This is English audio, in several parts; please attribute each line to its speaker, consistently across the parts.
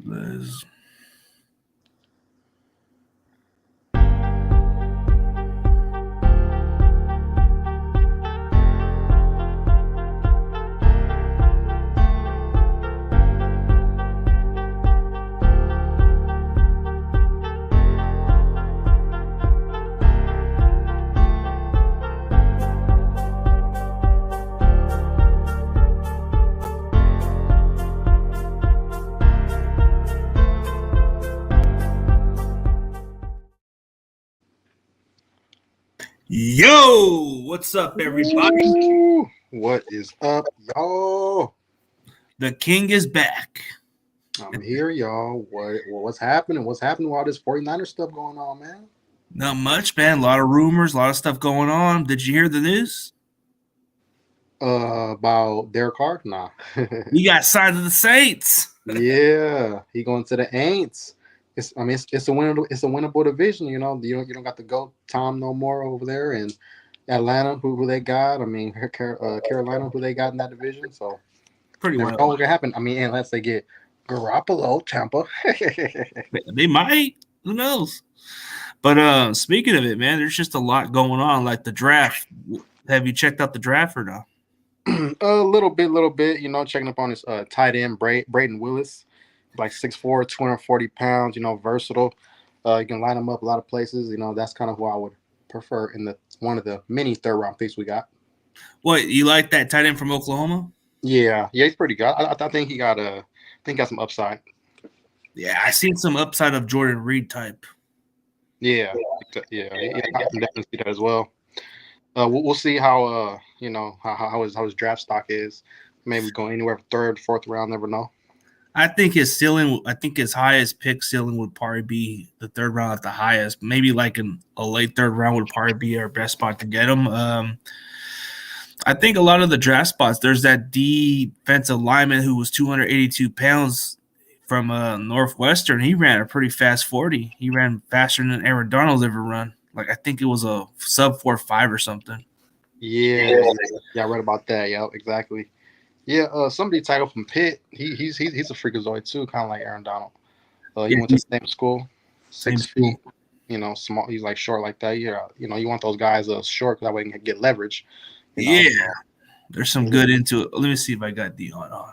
Speaker 1: Liz. Yo, what's up, everybody?
Speaker 2: Ooh, what is up, y'all?
Speaker 1: The king is back.
Speaker 2: I'm here, y'all. What's happening? What's happening with all this 49er stuff going on, man?
Speaker 1: Not much, man. A lot of rumors, a lot of stuff going on. Did you hear the news?
Speaker 2: About Derek Carr? Nah.
Speaker 1: We got signed to the Saints.
Speaker 2: Yeah, he going to the Aints. It's a winnable division. You don't got to go Tom no more over there, and Atlanta, who they got. I mean, Carolina, who they got in that division. So
Speaker 1: Pretty
Speaker 2: never
Speaker 1: well.
Speaker 2: know what can happen. I mean, unless they get Garoppolo, Tampa.
Speaker 1: They might. Who knows? But speaking of it, man, there's just a lot going on, like the draft. Have you checked out the draft or no?
Speaker 2: A little bit. Checking up on his tight end, Braden Willis, like 6'4", 240 pounds. Versatile. You can line him up a lot of places. That's kind of who I would prefer in one of the many third-round picks we got.
Speaker 1: What, you like that tight end from Oklahoma?
Speaker 2: Yeah, he's pretty good. I think he got some upside.
Speaker 1: Yeah, I seen some upside of Jordan Reed type.
Speaker 2: Yeah, I can definitely see that as well. We'll see how how his draft stock is. Maybe going anywhere from third, fourth round. Never know.
Speaker 1: I think his highest pick ceiling would probably be the third round at the highest. Maybe like a late third round would probably be our best spot to get him. I think a lot of the draft spots, there's that defensive lineman who was 282 pounds from Northwestern. He ran a pretty fast 40. He ran faster than Aaron Donald's ever run. Like, I think it was a sub 4.5 or something.
Speaker 2: Yeah, I read about that. Yeah, exactly. Yeah, somebody titled from Pitt. He's a freakazoid too, kind of like Aaron Donald. He went to the same school, 6 feet. Small. He's like short like that. Yeah, you want those guys short because that way you can get leverage.
Speaker 1: There's some good into it. Let me see if I got Dion on.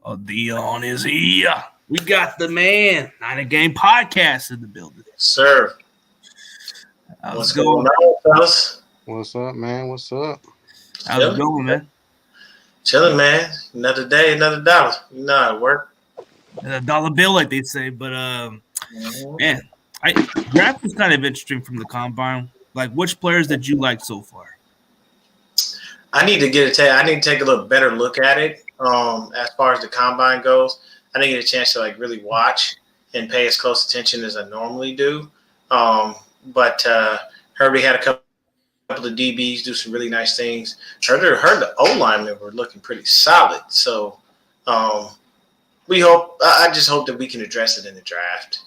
Speaker 1: Oh, Dion is here. We got the man. Not a Game podcast in the building.
Speaker 3: Sir.
Speaker 1: What's going
Speaker 3: on, fellas?
Speaker 2: What's up, man? What's up?
Speaker 1: How's it going, man?
Speaker 3: Chilling, man. Another day, another dollar. You know how it works.
Speaker 1: And a dollar bill, like they say. But, man, draft is kind of interesting from the combine. Like, which players did you like so far?
Speaker 3: I need to take a little better look at it. As far as the combine goes, I didn't get a chance to really watch and pay as close attention as I normally do. But Herbie had a couple of DBs do some really nice things. Heard the O-linemen were looking pretty solid. So I just hope that we can address it in the draft.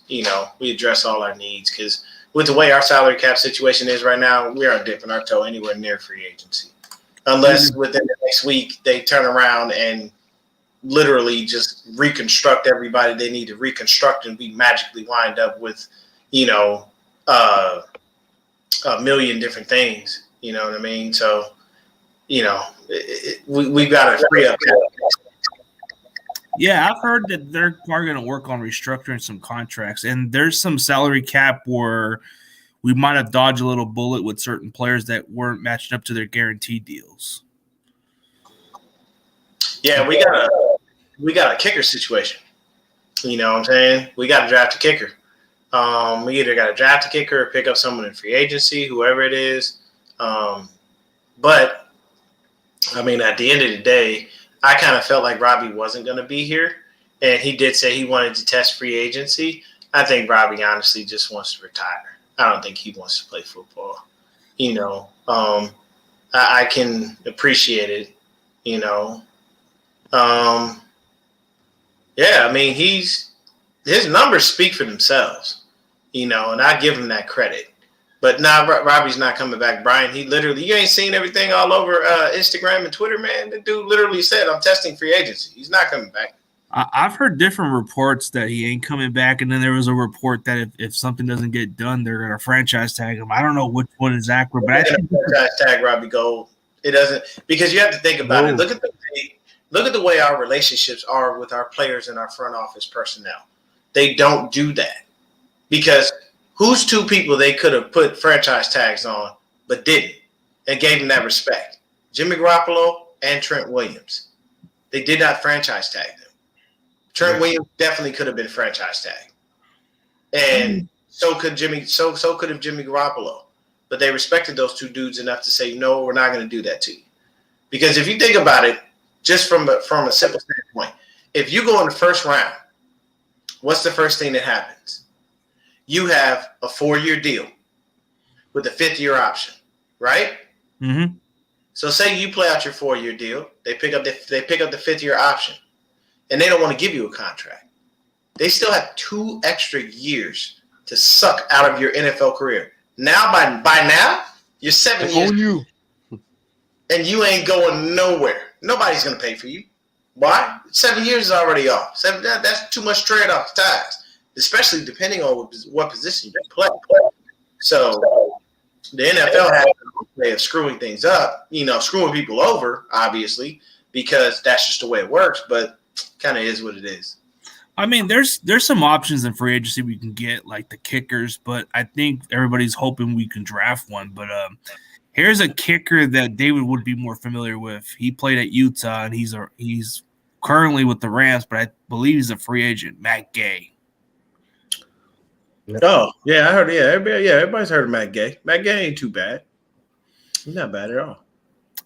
Speaker 3: We address all our needs because with the way our salary cap situation is right now, we aren't dipping our toe anywhere near free agency. Unless within the next week they turn around and literally just reconstruct everybody they need to reconstruct and we magically wind up with, a million different things. You know what I mean? So, we've got to free up.
Speaker 1: Yeah, I've heard that they're probably going to work on restructuring some contracts, and there's some salary cap where we might have dodged a little bullet with certain players that weren't matching up to their guaranteed deals.
Speaker 3: Yeah, we got a kicker situation. You know what I'm saying? We got to draft a kicker. We either got to draft a kicker or pick up someone in free agency, whoever it is. But, I mean, at the end of the day, I kind of felt like Robbie wasn't going to be here. And he did say he wanted to test free agency. I think Robbie honestly just wants to retire. I don't think he wants to play football. I can appreciate it, Yeah, I mean, his numbers speak for themselves, and I give him that credit. But now Robbie's not coming back. Brian, you ain't seen everything all over Instagram and Twitter, man. The dude literally said, I'm testing free agency. He's not coming back.
Speaker 1: I've heard different reports that he ain't coming back, and then there was a report that if something doesn't get done, they're gonna franchise tag him. I don't know which one is accurate, but I think
Speaker 3: franchise tag Robbie Gold. It doesn't, because you have to think about it. Look at the way our relationships are with our players and our front office personnel. They don't do that because who's two people they could have put franchise tags on but didn't and gave them that respect? Jimmy Garoppolo and Trent Williams. They did not franchise tag them. Trent Williams definitely could have been franchise tagged, and so could Jimmy. So could have Jimmy Garoppolo. But they respected those two dudes enough to say, no, we're not going to do that to you. Because if you think about it, just from a simple standpoint, if you go in the first round, what's the first thing that happens? You have a 4-year deal with a 5th-year option, right?
Speaker 1: Mm-hmm.
Speaker 3: So say you play out your 4-year deal, they pick up the 5th-year option, and they don't want to give you a contract. They still have 2 extra years to suck out of your NFL career. Now, by now, you're 7 years, and you ain't going nowhere. Nobody's going to pay for you. Why? 7 years is already off. That's too much trade off the ties, especially depending on what position you play. So the NFL has a way of screwing things up, screwing people over, obviously, because that's just the way it works, but kind of is what it is.
Speaker 1: I mean, there's some options in free agency we can get, like the kickers, but I think everybody's hoping we can draft one. But here's a kicker that David would be more familiar with. He played at Utah, and he's currently with the Rams, but I believe he's a free agent, Matt Gay.
Speaker 3: Oh, yeah, I heard. Yeah, everybody's heard of Matt Gay. Matt Gay ain't too bad. He's not bad at all.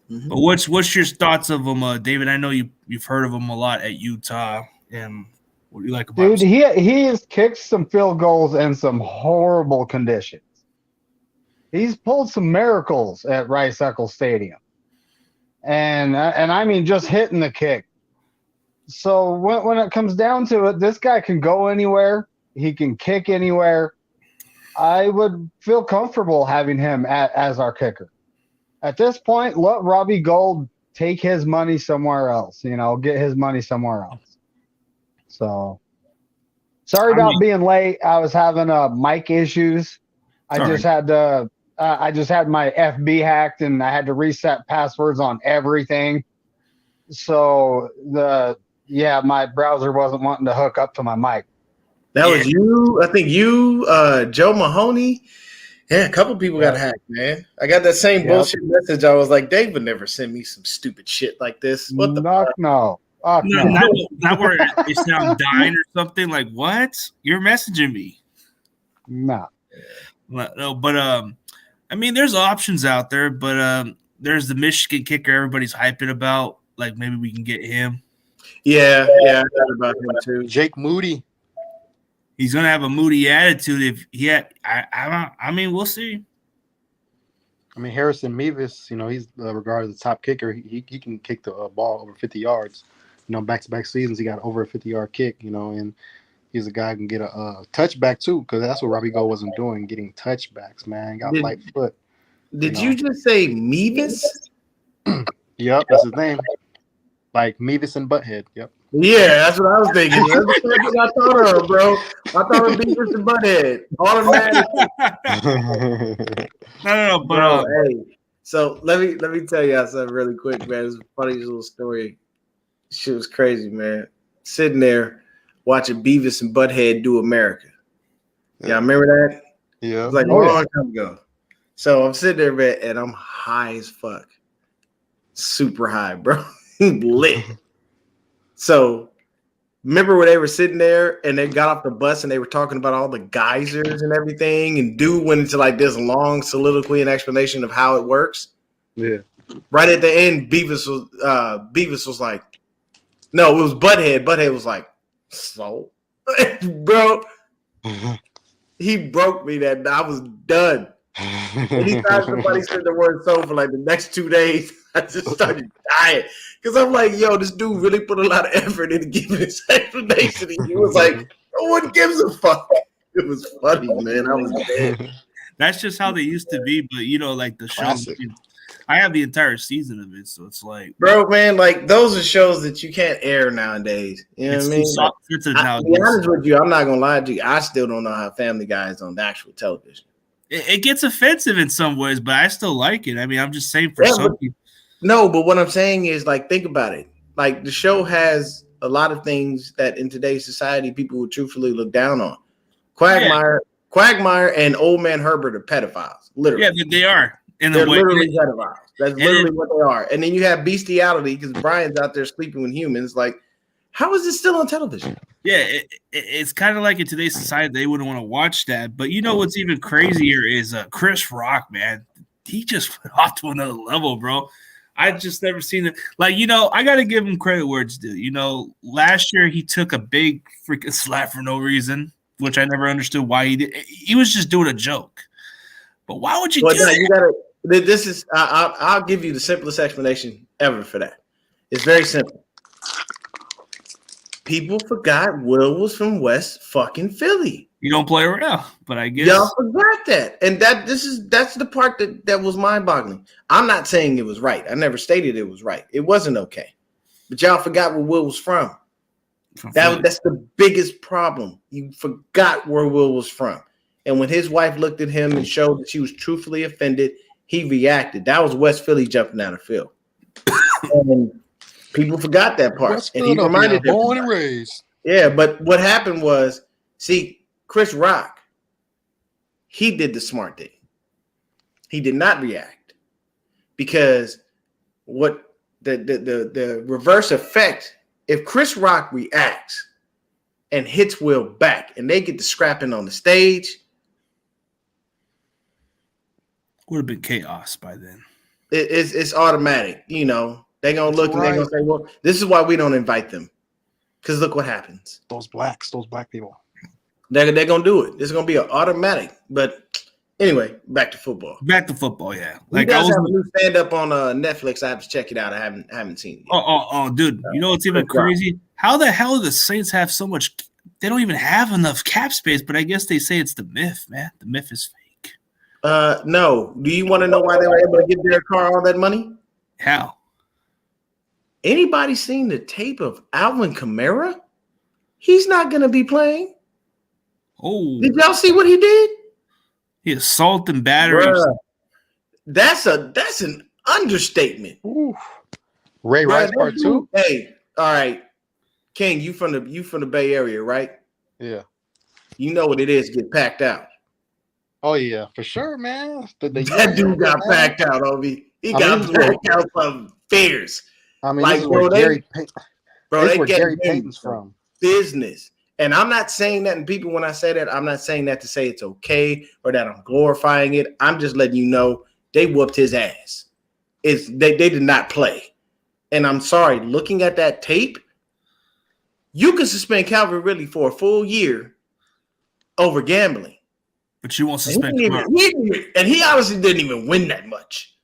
Speaker 1: Mm-hmm. But what's your thoughts of him, David? I know you've heard of him a lot at Utah, and what do you like about
Speaker 4: him? Dude, he has kicked some field goals in some horrible conditions. He's pulled some miracles at Rice-Eccles Stadium, and I mean just hitting the kick. So when it comes down to it, this guy can go anywhere. He can kick anywhere. I would feel comfortable having him as our kicker. At this point, let Robbie Gold take his money somewhere else. Get his money somewhere else. So, sorry about being late. I was having mic issues. I just had my FB hacked, and I had to reset passwords on everything. So my browser wasn't wanting to hook up to my mic.
Speaker 3: That was you. I think you, Joe Mahoney. Yeah, a couple people got hacked, man. I got that same bullshit message. I was like, Dave would never send me some stupid shit like this. What the fuck?
Speaker 4: No.
Speaker 1: Not where they sound dying or something. Like, what? You're messaging me?
Speaker 4: No.
Speaker 1: But I mean, there's options out there. But there's the Michigan kicker everybody's hyping about. Like, maybe we can get him.
Speaker 3: Yeah, I heard about him too.
Speaker 2: Jake Moody.
Speaker 1: He's gonna have a Moody attitude I mean, we'll see.
Speaker 2: I mean, Harrison Mevis, he's regarded as the top kicker. He can kick the ball over 50 yards. Back-to-back seasons, he got over a 50-yard kick, and he's a guy who can get a touchback too, because that's what Robbie Gold wasn't doing, getting touchbacks, man. Got light foot.
Speaker 3: Did you just say Mevis?
Speaker 2: Yep, that's his name. Like Mevis and Butthead, yep.
Speaker 3: Yeah, that's what I was thinking. That's what I thought of, bro. I thought of Beavis and Butthead. Automatic.
Speaker 1: No,
Speaker 3: bro. Hey, so let me tell y'all something really quick, man. It's a funny little story. Shit was crazy, man. Sitting there watching Beavis and Butthead do America. Y'all remember that?
Speaker 2: Yeah.
Speaker 3: It was like a long time ago. So I'm sitting there, man, and I'm high as fuck. Super high, bro. Lit. So remember when they were sitting there and they got off the bus and they were talking about all the geysers and everything, and dude went into like this long soliloquy and explanation of how it works.
Speaker 2: Yeah.
Speaker 3: Right at the end, Beavis was like, no, it was Butthead. Butthead was like, so, bro, he broke me that I was done. Anytime somebody said the word "so" for like the next 2 days, I just started dying because I'm like, yo, this dude really put a lot of effort into giving this explanation. And he was like, no one gives a fuck. It was funny, man. I was dead.
Speaker 1: That's just how they used to be, but like the show. I have the entire season of it, so it's like,
Speaker 3: Bro, man, like those are shows that you can't air nowadays. You know
Speaker 1: it's
Speaker 3: what I
Speaker 1: too
Speaker 3: mean? Like,
Speaker 1: sensitive
Speaker 3: to
Speaker 1: nowadays.
Speaker 3: be honest with you, I'm not gonna lie to you. I still don't know how Family Guy is on the actual television.
Speaker 1: It gets offensive in some ways, but I still like it. I mean, I'm just saying for some people.
Speaker 3: No, but what I'm saying is, like, think about it. Like, the show has a lot of things that in today's society people would truthfully look down on. Quagmire, and Old Man Herbert are pedophiles. Literally,
Speaker 1: Yeah, they are.
Speaker 3: They're literally pedophiles. That's literally what they are. And then you have bestiality because Brian's out there sleeping with humans. Like, how is this still on television?
Speaker 1: Yeah, it's kind of like in today's society, they wouldn't want to watch that. But you know what's even crazier is Chris Rock, man. He just went off to another level, bro. I just never seen it. Like, you know, I got to give him credit where it's due. You know, last year he took a big freaking slap for no reason, which I never understood why he did. He was just doing a joke. But why would you do that?
Speaker 3: You gotta. This is. I'll give you the simplest explanation ever for that. It's very simple. People forgot Will was from West fucking Philly.
Speaker 1: You don't play around, but I guess
Speaker 3: y'all forgot that, and that's the part that was mind-boggling. I'm not saying it was right. I never stated it was right. It wasn't okay, but y'all forgot where Will was from. That's the biggest problem. You forgot where Will was from, and when his wife looked at him and showed that she was truthfully offended, he reacted. That was West Philly jumping out of field, and people forgot that part.
Speaker 2: West
Speaker 3: and he reminded them.
Speaker 2: Born and raised.
Speaker 3: Yeah, but what happened was, see. Chris Rock, he did the smart thing. He did not react because what the reverse effect, if Chris Rock reacts and hits Will back and they get to scrapping on the stage,
Speaker 1: would have been chaos by then.
Speaker 3: It's automatic. You know, they're going to look and they're going to say, well, this is why we don't invite them. Because look what happens.
Speaker 2: Those black people.
Speaker 3: They're going to do it. It's going to be an automatic. But anyway, back to football.
Speaker 1: Yeah.
Speaker 3: Like, you guys have a new stand-up on Netflix. I have to check it out. I haven't seen it yet.
Speaker 1: Oh, dude. You know what's even crazy? How the hell do the Saints have so much? They don't even have enough cap space, but I guess they say it's the myth, man. The myth is fake.
Speaker 3: No. Do you want to know why they were able to give Derek Carr all that money?
Speaker 1: How?
Speaker 3: Anybody seen the tape of Alvin Kamara? He's not going to be playing.
Speaker 1: Oh,
Speaker 3: did y'all see what he did?
Speaker 1: He assaulted batteries.
Speaker 3: Bruh, that's an understatement.
Speaker 2: Ooh. Ray Rice part 2.
Speaker 3: Hey, all right, King, you from the Bay Area, right?
Speaker 2: Yeah.
Speaker 3: You know what it is to get packed out.
Speaker 2: Oh yeah, for sure, man.
Speaker 3: That dude got packed out, Obi. He got packed out from fears.
Speaker 2: I mean,
Speaker 3: like,
Speaker 2: this is where Gary
Speaker 3: Payton's
Speaker 2: from.
Speaker 3: Business. And I'm not saying that, and people, when I say that, I'm not saying that to say it's okay or that I'm glorifying it. I'm just letting you know they whooped his ass. They did not play. And I'm sorry, looking at that tape, you can suspend Calvin Ridley for a full year over gambling.
Speaker 1: But you won't suspend
Speaker 3: him. And he obviously didn't even win that much.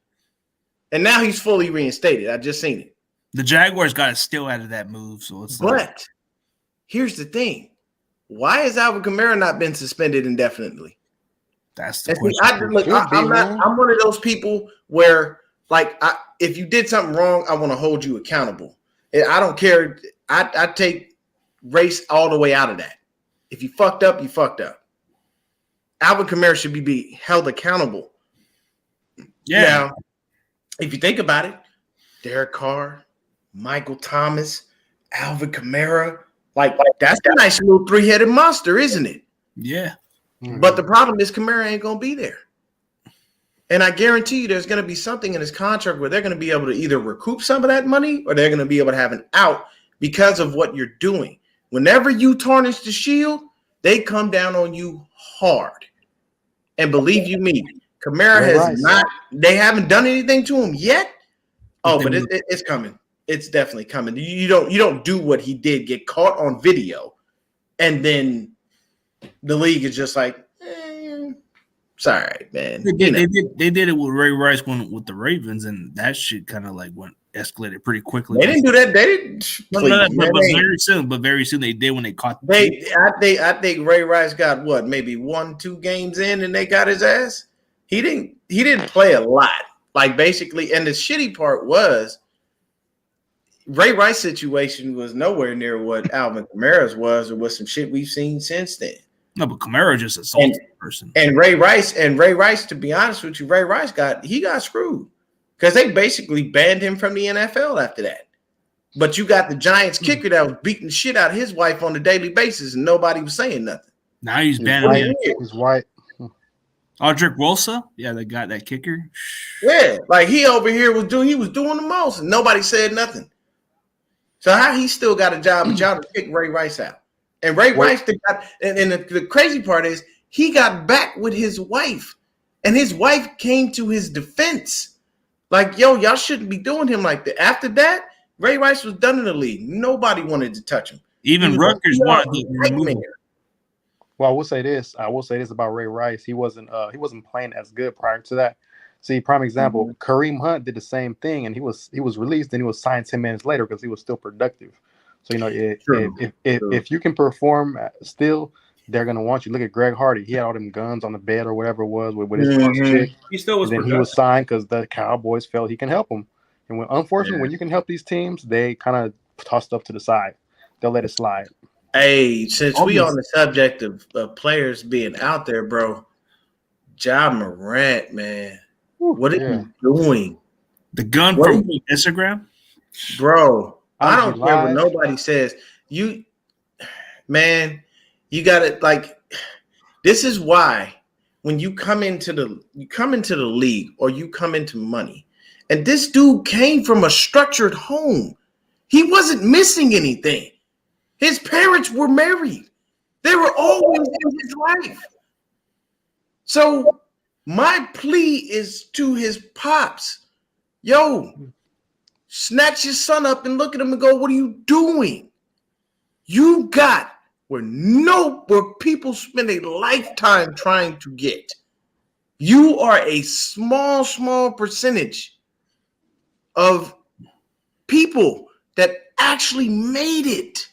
Speaker 3: And now he's fully reinstated. I just seen it.
Speaker 1: The Jaguars got a steal out of that move, so it's
Speaker 3: But here's the thing. Why has Alvin Kamara not been suspended indefinitely?
Speaker 1: That's the question.
Speaker 3: I'm one of those people where, like, if you did something wrong, I want to hold you accountable. I don't care. I take race all the way out of that. If you fucked up, you fucked up. Alvin Kamara should be held accountable.
Speaker 1: Yeah.
Speaker 3: Now, if you think about it, Derek Carr, Michael Thomas, Alvin Kamara, like that's a nice little three-headed monster, isn't it?
Speaker 1: Yeah.
Speaker 3: But the problem is Kamara ain't going to be there. And I guarantee you there's going to be something in his contract where they're going to be able to either recoup some of that money or they're going to be able to have an out because of what you're doing. Whenever you tarnish the shield, they come down on you hard. And believe you me, Kamara they haven't done anything to him yet. Oh, but it's coming. It's definitely coming. You don't do what he did, get caught on video, and then the league is just like, it's all right, man.
Speaker 1: They did it with Ray Rice with the Ravens, and that shit kind of like escalated pretty quickly.
Speaker 3: They didn't do that. They didn't.
Speaker 1: But very soon they did when they caught.
Speaker 3: I think Ray Rice got what, maybe 1-2 games in, and they got his ass. He didn't play a lot
Speaker 5: Like basically, and the shitty part was Ray Rice situation was nowhere near what Alvin Kamara's was, or was some shit we've seen since then.
Speaker 1: No, but Kamara just assaulted the person.
Speaker 5: And Ray Rice, to be honest with you, Ray Rice got screwed because they basically banned him from the NFL after that. But you got the Giants kicker that was beating the shit out of his wife on a daily basis, and nobody was saying nothing.
Speaker 1: Now he's banned.
Speaker 2: He's white.
Speaker 1: Audric Wilson, yeah, they got that kicker.
Speaker 5: Yeah, like he over here was doing the most, and nobody said nothing. So how he still got a job, but y'all to kick Ray Rice out? And Ray Rice got, and the crazy part is he got back with his wife, and his wife came to his defense. Like, yo, y'all shouldn't be doing him like that. After that, Ray Rice was done in the league. Nobody wanted to touch him.
Speaker 1: Even Rutgers wanted to remove him.
Speaker 2: Well, I will say this about Ray Rice. He wasn't playing as good prior to that. See, prime example, Kareem Hunt did the same thing, and he was released, and he was signed 10 minutes later because he was still productive. So, if you can perform still, they're gonna want you. Look at Greg Hardy. He had all them guns on the bed or whatever it was with his first chick.
Speaker 5: He still was.
Speaker 2: And then he was signed because the Cowboys felt he can help them. And unfortunately, when you can help these teams, they kind of toss stuff to the side. They'll let it slide.
Speaker 5: Hey, since we on the subject of players being out there, bro, Ja Morant, man, what are you doing?
Speaker 1: The gun from Instagram?
Speaker 5: Bro, I don't care what nobody says. You got it. Like, this is why when you come into the league or you come into money, and this dude came from a structured home. He wasn't missing anything. His parents were married. They were always in his life. So my plea is to his pops. Yo, snatch your son up and look at him and go, what are you doing? You got where people spend a lifetime trying to get. You are a small percentage of people that actually made it.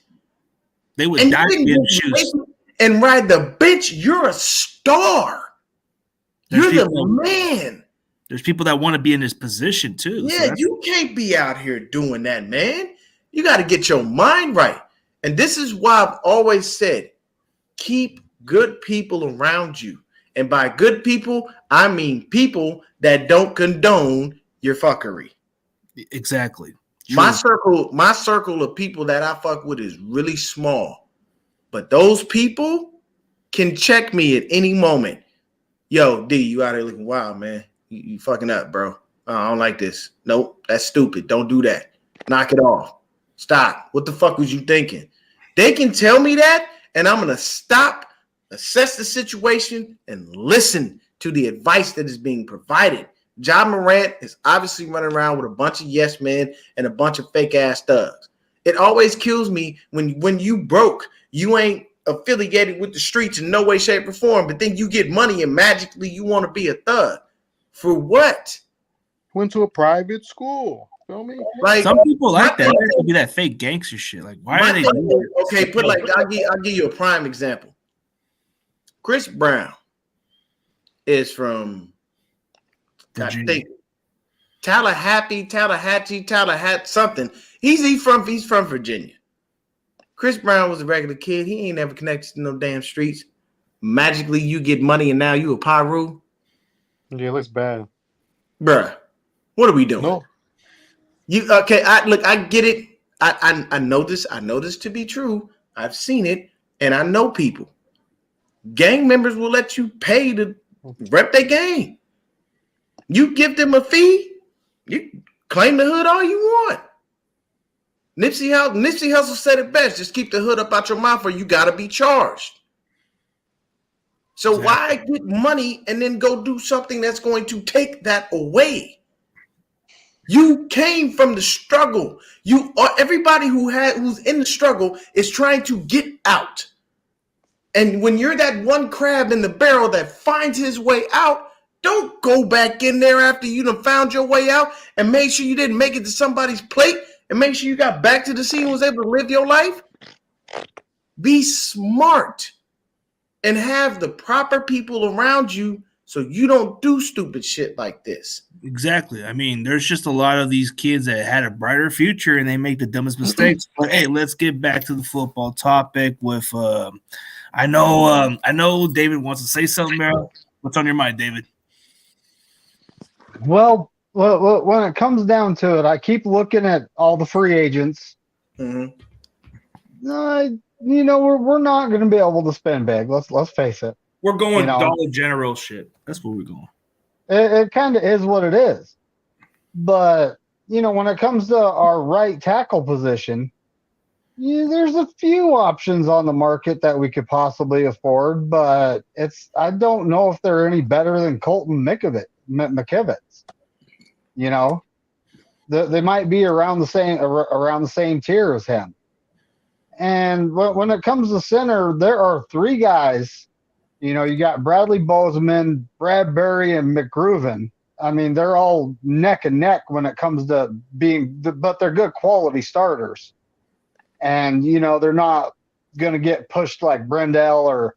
Speaker 1: They would die in shoes
Speaker 5: and ride the bench. You're a star. You're the man.
Speaker 1: There's people that want to be in this position too.
Speaker 5: Yeah, so you can't be out here doing that, man. You got to get your mind right. And this is why I've always said, keep good people around you. And by good people, I mean people that don't condone your fuckery.
Speaker 1: Exactly. True.
Speaker 5: My circle of people that I fuck with is really small, but those people can check me at any moment. Yo, D, you out here looking wild, man. You fucking up, bro. I don't like this. Nope, that's stupid. Don't do that. Knock it off. Stop. What the fuck was you thinking? They can tell me that, and I'm gonna stop, assess the situation, and listen to the advice that is being provided. Ja Morant is obviously running around with a bunch of yes men and a bunch of fake ass thugs. It always kills me when you broke, you ain't affiliated with the streets in no way, shape, or form, but then you get money and magically you want to be a thug. For what?
Speaker 2: Went to a private school. Feel me?
Speaker 1: Like some people like that. There could be that fake gangster shit. Like, why are they doing that?
Speaker 5: Okay, I'll give you a prime example. Chris Brown is from Virginia. I think Tallahassee, something. He's from Virginia. Chris Brown was a regular kid. He ain't never connected to no damn streets. Magically, you get money and now you a Pyru.
Speaker 2: Yeah, it looks bad,
Speaker 5: bruh. What are we doing?
Speaker 2: No.
Speaker 5: You okay? I get it. I know this. I know this to be true. I've seen it, and I know people. Gang members will let you pay to rep their gang. You give them a fee, you claim the hood all you want. Nipsey Hussle said it best: just keep the hood up out your mouth, or you gotta be charged. So why get money and then go do something that's going to take that away? You came from the struggle. Everybody who's in the struggle is trying to get out. And when you're that one crab in the barrel that finds his way out, don't go back in there after you done found your way out and make sure you didn't make it to somebody's plate and make sure you got back to the scene and was able to live your life. Be smart and have the proper people around you so you don't do stupid shit like this.
Speaker 1: Exactly. I mean, there's just a lot of these kids that had a brighter future and they make the dumbest mistakes. But hey, let's get back to the football topic. With I know David wants to say something, Meryl. What's on your mind, David?
Speaker 4: Well, when it comes down to it, I keep looking at all the free agents.
Speaker 5: Mm-hmm.
Speaker 4: We're not going to be able to spend big. Let's face it.
Speaker 1: We're going Dollar General shit. That's where we're going.
Speaker 4: It kind of is what it is. But, when it comes to our right tackle position, there's a few options on the market that we could possibly afford, but I don't know if they're any better than Colton McKivitz. They might be around the same tier as him. And when it comes to center, there are three guys. You got Bradley Bozeman, Bradbury, and McGruven. I mean, they're all neck and neck when it comes to but they're good quality starters. And, they're not going to get pushed like Brendel or,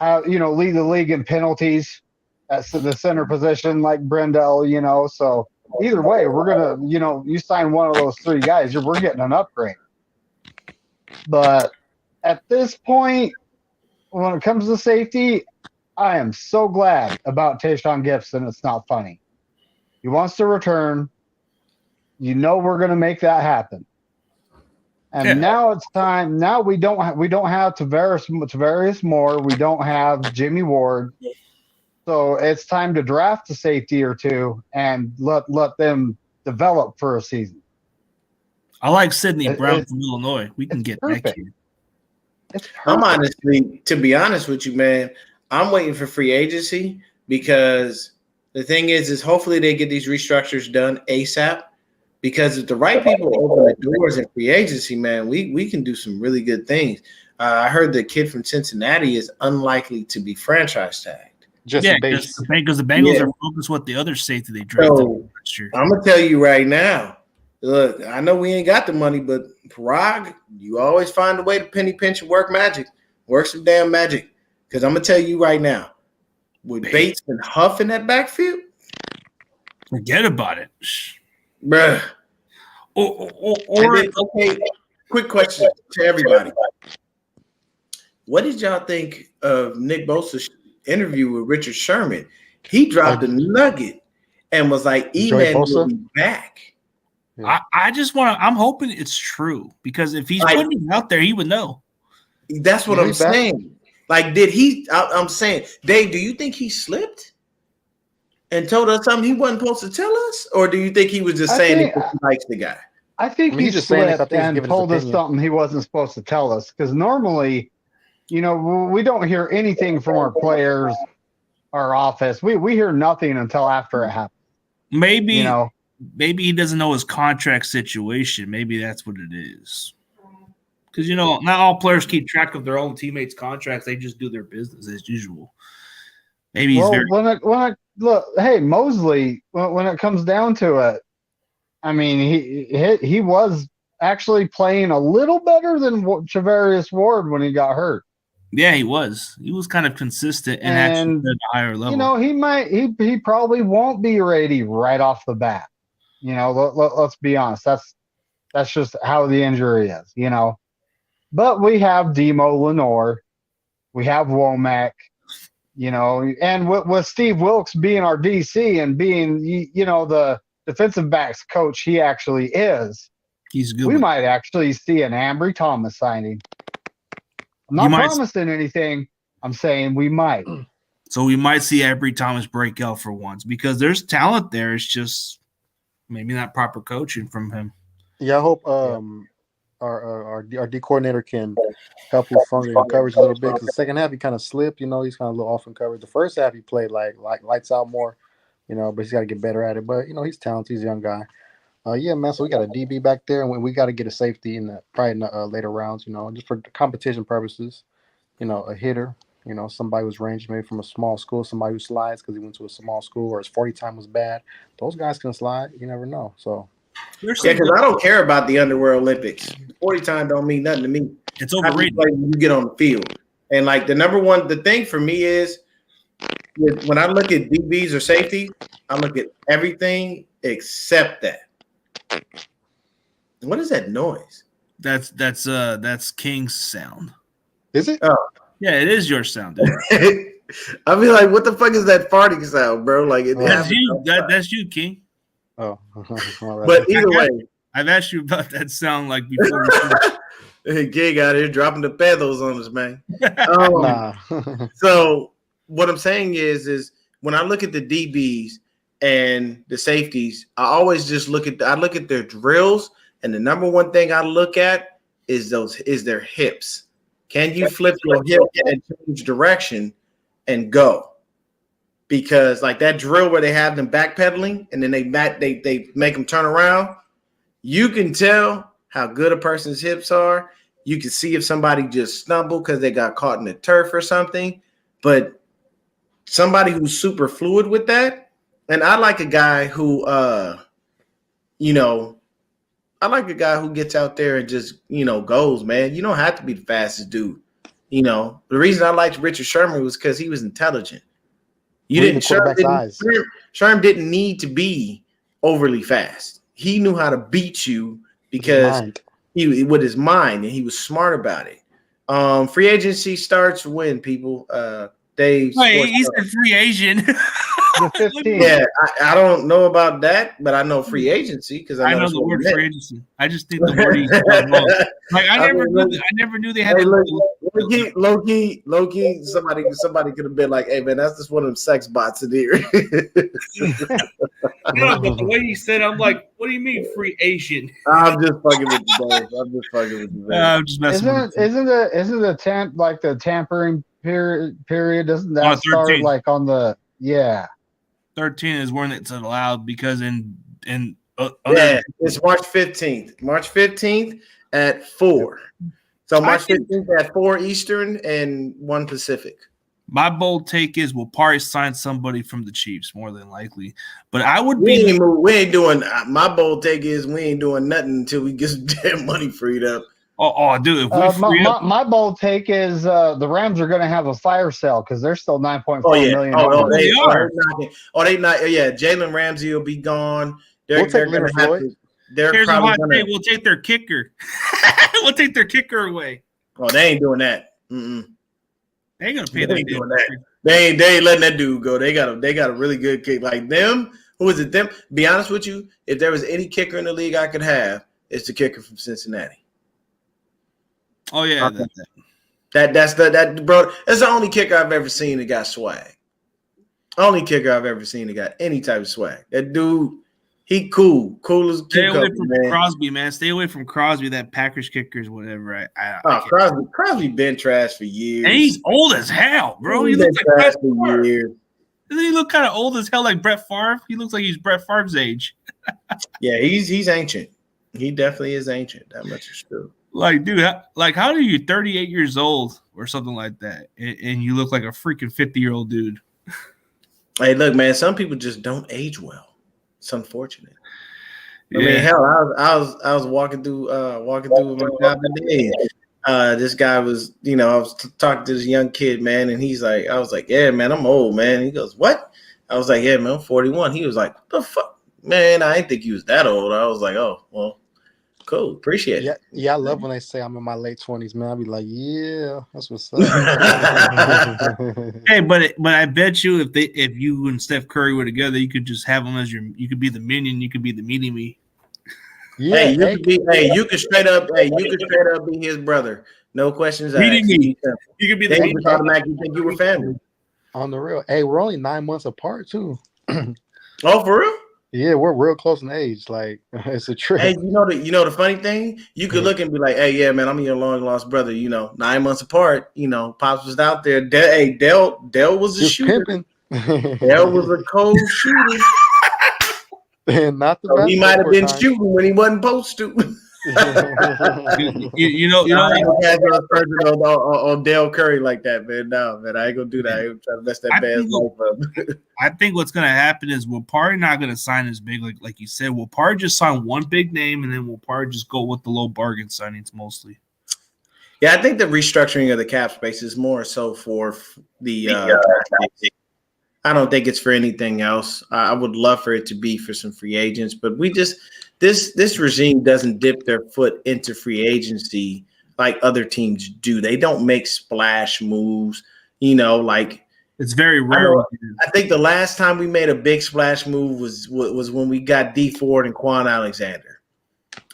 Speaker 4: lead the league in penalties at the center position like Brendel, So either way, we're going to, you sign one of those three guys, we're getting an upgrade. But at this point, when it comes to safety, I am so glad about Tayshaun Gibson. It's not funny. He wants to return. We're going to make that happen. And now it's time. Now we don't have Tavarius Moore. We don't have Jimmy Ward. So it's time to draft a safety or two and let them develop for a season.
Speaker 1: I like Sidney Brown from Illinois. We can get that kid.
Speaker 5: To be honest with you, man, I'm waiting for free agency because the thing is hopefully they get these restructures done ASAP. Because if the right people open the doors in free agency, man, we can do some really good things. I heard the kid from Cincinnati is unlikely to be franchise tagged.
Speaker 1: Because the Bengals are focused with the other safety they drafted last year.
Speaker 5: I'm gonna tell you right now. Look, I know we ain't got the money, but Parag, you always find a way to penny pinch and work magic. Work some damn magic. Because I'm going to tell you right now, with Bates and Huff in that backfield,
Speaker 1: forget about it.
Speaker 5: Bruh. Okay, quick question to everybody. What did y'all think of Nick Bosa's interview with Richard Sherman? He dropped a nugget and was like, E-Man will be back.
Speaker 1: Yeah. I'm hoping it's true because if he's putting it out there, he would know.
Speaker 5: That's what I'm saying. Like, I'm saying, Dave, do you think he slipped and told us something he wasn't supposed to tell us? Or do you think he was just saying it because he likes the guy?
Speaker 4: I think he just slipped and told us something he wasn't supposed to tell us. Because normally, we don't hear anything from our players, our office. We hear nothing until after it happens.
Speaker 1: Maybe he doesn't know his contract situation. Maybe that's what it is. Because, not all players keep track of their own teammates' contracts. They just do their business as usual. Maybe he's
Speaker 4: hey, Mosley, when it comes down to it, I mean, he was actually playing a little better than Charvarius Ward when he got hurt.
Speaker 1: Yeah, he was. He was kind of consistent and actually at a higher level.
Speaker 4: He probably won't be ready right off the bat. Let's be honest. That's just how the injury is, But we have Demo Lenore. We have Womack, and with Steve Wilkes being our DC and being, the defensive backs coach he actually is,
Speaker 1: he's good.
Speaker 4: We might actually see an Ambry Thomas signing. I'm not promising anything. I'm saying we might.
Speaker 1: So we might see Ambry Thomas break out for once because there's talent there. It's just maybe not proper coaching from him.
Speaker 2: Yeah, I hope our D coordinator can help with funding and coverage a little bit. Because the second half he kind of slipped. He's kind of a little off in coverage. The first half he played like lights out more. But he's got to get better at it. But he's talented. He's a young guy. Yeah, man. So we got a DB back there, and we got to get a safety probably in the later rounds. Just for competition purposes. A hitter. Somebody who's ranged maybe from a small school, somebody who slides because he went to a small school or his 40 time was bad. Those guys can slide. You never know. So.
Speaker 5: Yeah, because I don't care about the Underworld Olympics. 40 time don't mean nothing to me.
Speaker 1: It's overrated
Speaker 5: when you get on the field. And like the thing for me is when I look at DBs or safety, I look at everything except that. What is that noise?
Speaker 1: That's King's sound.
Speaker 2: Is it?
Speaker 5: Oh,
Speaker 1: Yeah, it is your sound, dude.
Speaker 5: I mean, like, what the fuck is that farting sound, bro? Like, it
Speaker 2: Oh.
Speaker 1: That's
Speaker 5: happens
Speaker 1: you.
Speaker 5: outside.
Speaker 1: That's you, King.
Speaker 2: Oh, all right.
Speaker 5: But either way,
Speaker 1: I've asked you about that sound like before.
Speaker 5: Gig out here dropping the feathers on us, man.
Speaker 2: Nah.
Speaker 5: So what I'm saying is when I look at the DBs and the safeties, I always just look at their drills, and the number one thing I look at is their hips. Can you flip your hip and change direction and go? Because like that drill where they have them backpedaling and then they make them turn around, you can tell how good a person's hips are. You can see if somebody just stumbled because they got caught in the turf or something. But somebody who's super fluid with that, and I like a guy who, I like a guy who gets out there and just, goes, man. You don't have to be the fastest dude. The reason I liked Richard Sherman was because he was intelligent. Sherm didn't need to be overly fast. He knew how to beat you because he with his mind, and he was smart about it. Free agency starts when people
Speaker 1: Wait, he said free agent.
Speaker 4: The 15th.
Speaker 5: Yeah, I don't know about that, but I know free agency because I
Speaker 1: know the word free agency. I just think the word like I never knew they had.
Speaker 5: Low key. Somebody could have been like, "Hey man, that's just one of them sex bots in here."
Speaker 1: No, but the way he said, I'm like, "What do you mean free agent?"
Speaker 5: I'm just fucking with you,
Speaker 1: I'm just messing with you.
Speaker 4: Isn't the tampering period? Doesn't that start like on the
Speaker 5: 13
Speaker 1: is when it's allowed because
Speaker 5: it's March 15th. March 15th at 4. So March 15th at 4 Eastern and 1 Pacific.
Speaker 1: My bold take is we'll probably sign somebody from the Chiefs more than likely. But I would
Speaker 5: we ain't doing my bold take is we ain't doing nothing until we get some damn money freed up.
Speaker 1: Oh, dude! If we
Speaker 4: my bold take is the Rams are going to have a fire sale because they're still $9.4 million.
Speaker 5: They are. They not. Yeah, Jalen Ramsey will be gone. They're going to have to.
Speaker 1: Here's a hot take: we'll take their kicker. We'll take their kicker away.
Speaker 5: Oh, they ain't doing that.
Speaker 1: Mm-mm. They ain't gonna pay
Speaker 5: that. Doing that. They ain't letting that dude go. They got a really good kick. Like them. Who is it? Them. Be honest with you, if there was any kicker in the league I could have, it's the kicker from Cincinnati.
Speaker 1: Oh yeah,
Speaker 5: that's bro. That's the only kicker I've ever seen that got swag. Only kicker I've ever seen that got any type of swag. That dude, he cool as a
Speaker 1: Stay away from
Speaker 5: man.
Speaker 1: Crosby, man. Stay away from Crosby. That Packers kickers, whatever.
Speaker 5: Crosby been trash for years.
Speaker 1: And he's old as hell, bro. He looks like Brett Favre. Doesn't he look kind of old as hell, like Brett Favre? He looks like he's Brett Favre's age.
Speaker 5: Yeah, he's ancient. He definitely is ancient. That much is true.
Speaker 1: Like, dude, how do you 38 years old or something like that, and you look like a freaking 50-year-old dude?
Speaker 5: Hey, look, man. Some people just don't age well. It's unfortunate.
Speaker 1: Yeah.
Speaker 5: I mean, hell, I was walking through my job today. This guy was, I was talking to this young kid, man, and I was like, yeah, man, I'm old, man. He goes, what? I was like, yeah, man, I'm 41. He was like, what the fuck, man? I didn't think he was that old. I was like, oh, well. Cool, appreciate it.
Speaker 2: Yeah, I love when they say I'm in my late 20s, man. I'll be like, yeah, that's what's up.
Speaker 1: Hey, but I bet you if you and Steph Curry were together, you could just have them as you could be the minion, you could be the mini-me.
Speaker 5: Yeah, you could straight up be his brother. No questions asked.
Speaker 1: You could be the
Speaker 5: mini-me. Automatically think you were family.
Speaker 2: On the real. Hey, we're only 9 months apart too.
Speaker 5: Oh, for real?
Speaker 2: Yeah, we're real close in age. Like it's a trip.
Speaker 5: Hey, you know the funny thing? You could look and be like, "Hey, yeah, man, I'm your long lost brother." 9 months apart. Pops was out there. Dell was a shooter. Dell was a cold shooter.
Speaker 2: And not the
Speaker 5: so he might have been shooting when he wasn't supposed to. on Dell Curry like that, man. No, man, I ain't gonna do that. I ain't trying to mess that man's life up.
Speaker 1: I think what's gonna happen is we're probably not gonna sign as big, like you said. We'll probably just sign one big name, and then we'll probably just go with the low bargain signings mostly.
Speaker 5: Yeah, I think the restructuring of the cap space is more so for the I don't think it's for anything else. I would love for it to be for some free agents, but we just this regime doesn't dip their foot into free agency like other teams do. They don't make splash moves, like
Speaker 1: It's very rare.
Speaker 5: I think the last time we made a big splash move was when we got D Ford and Quan Alexander.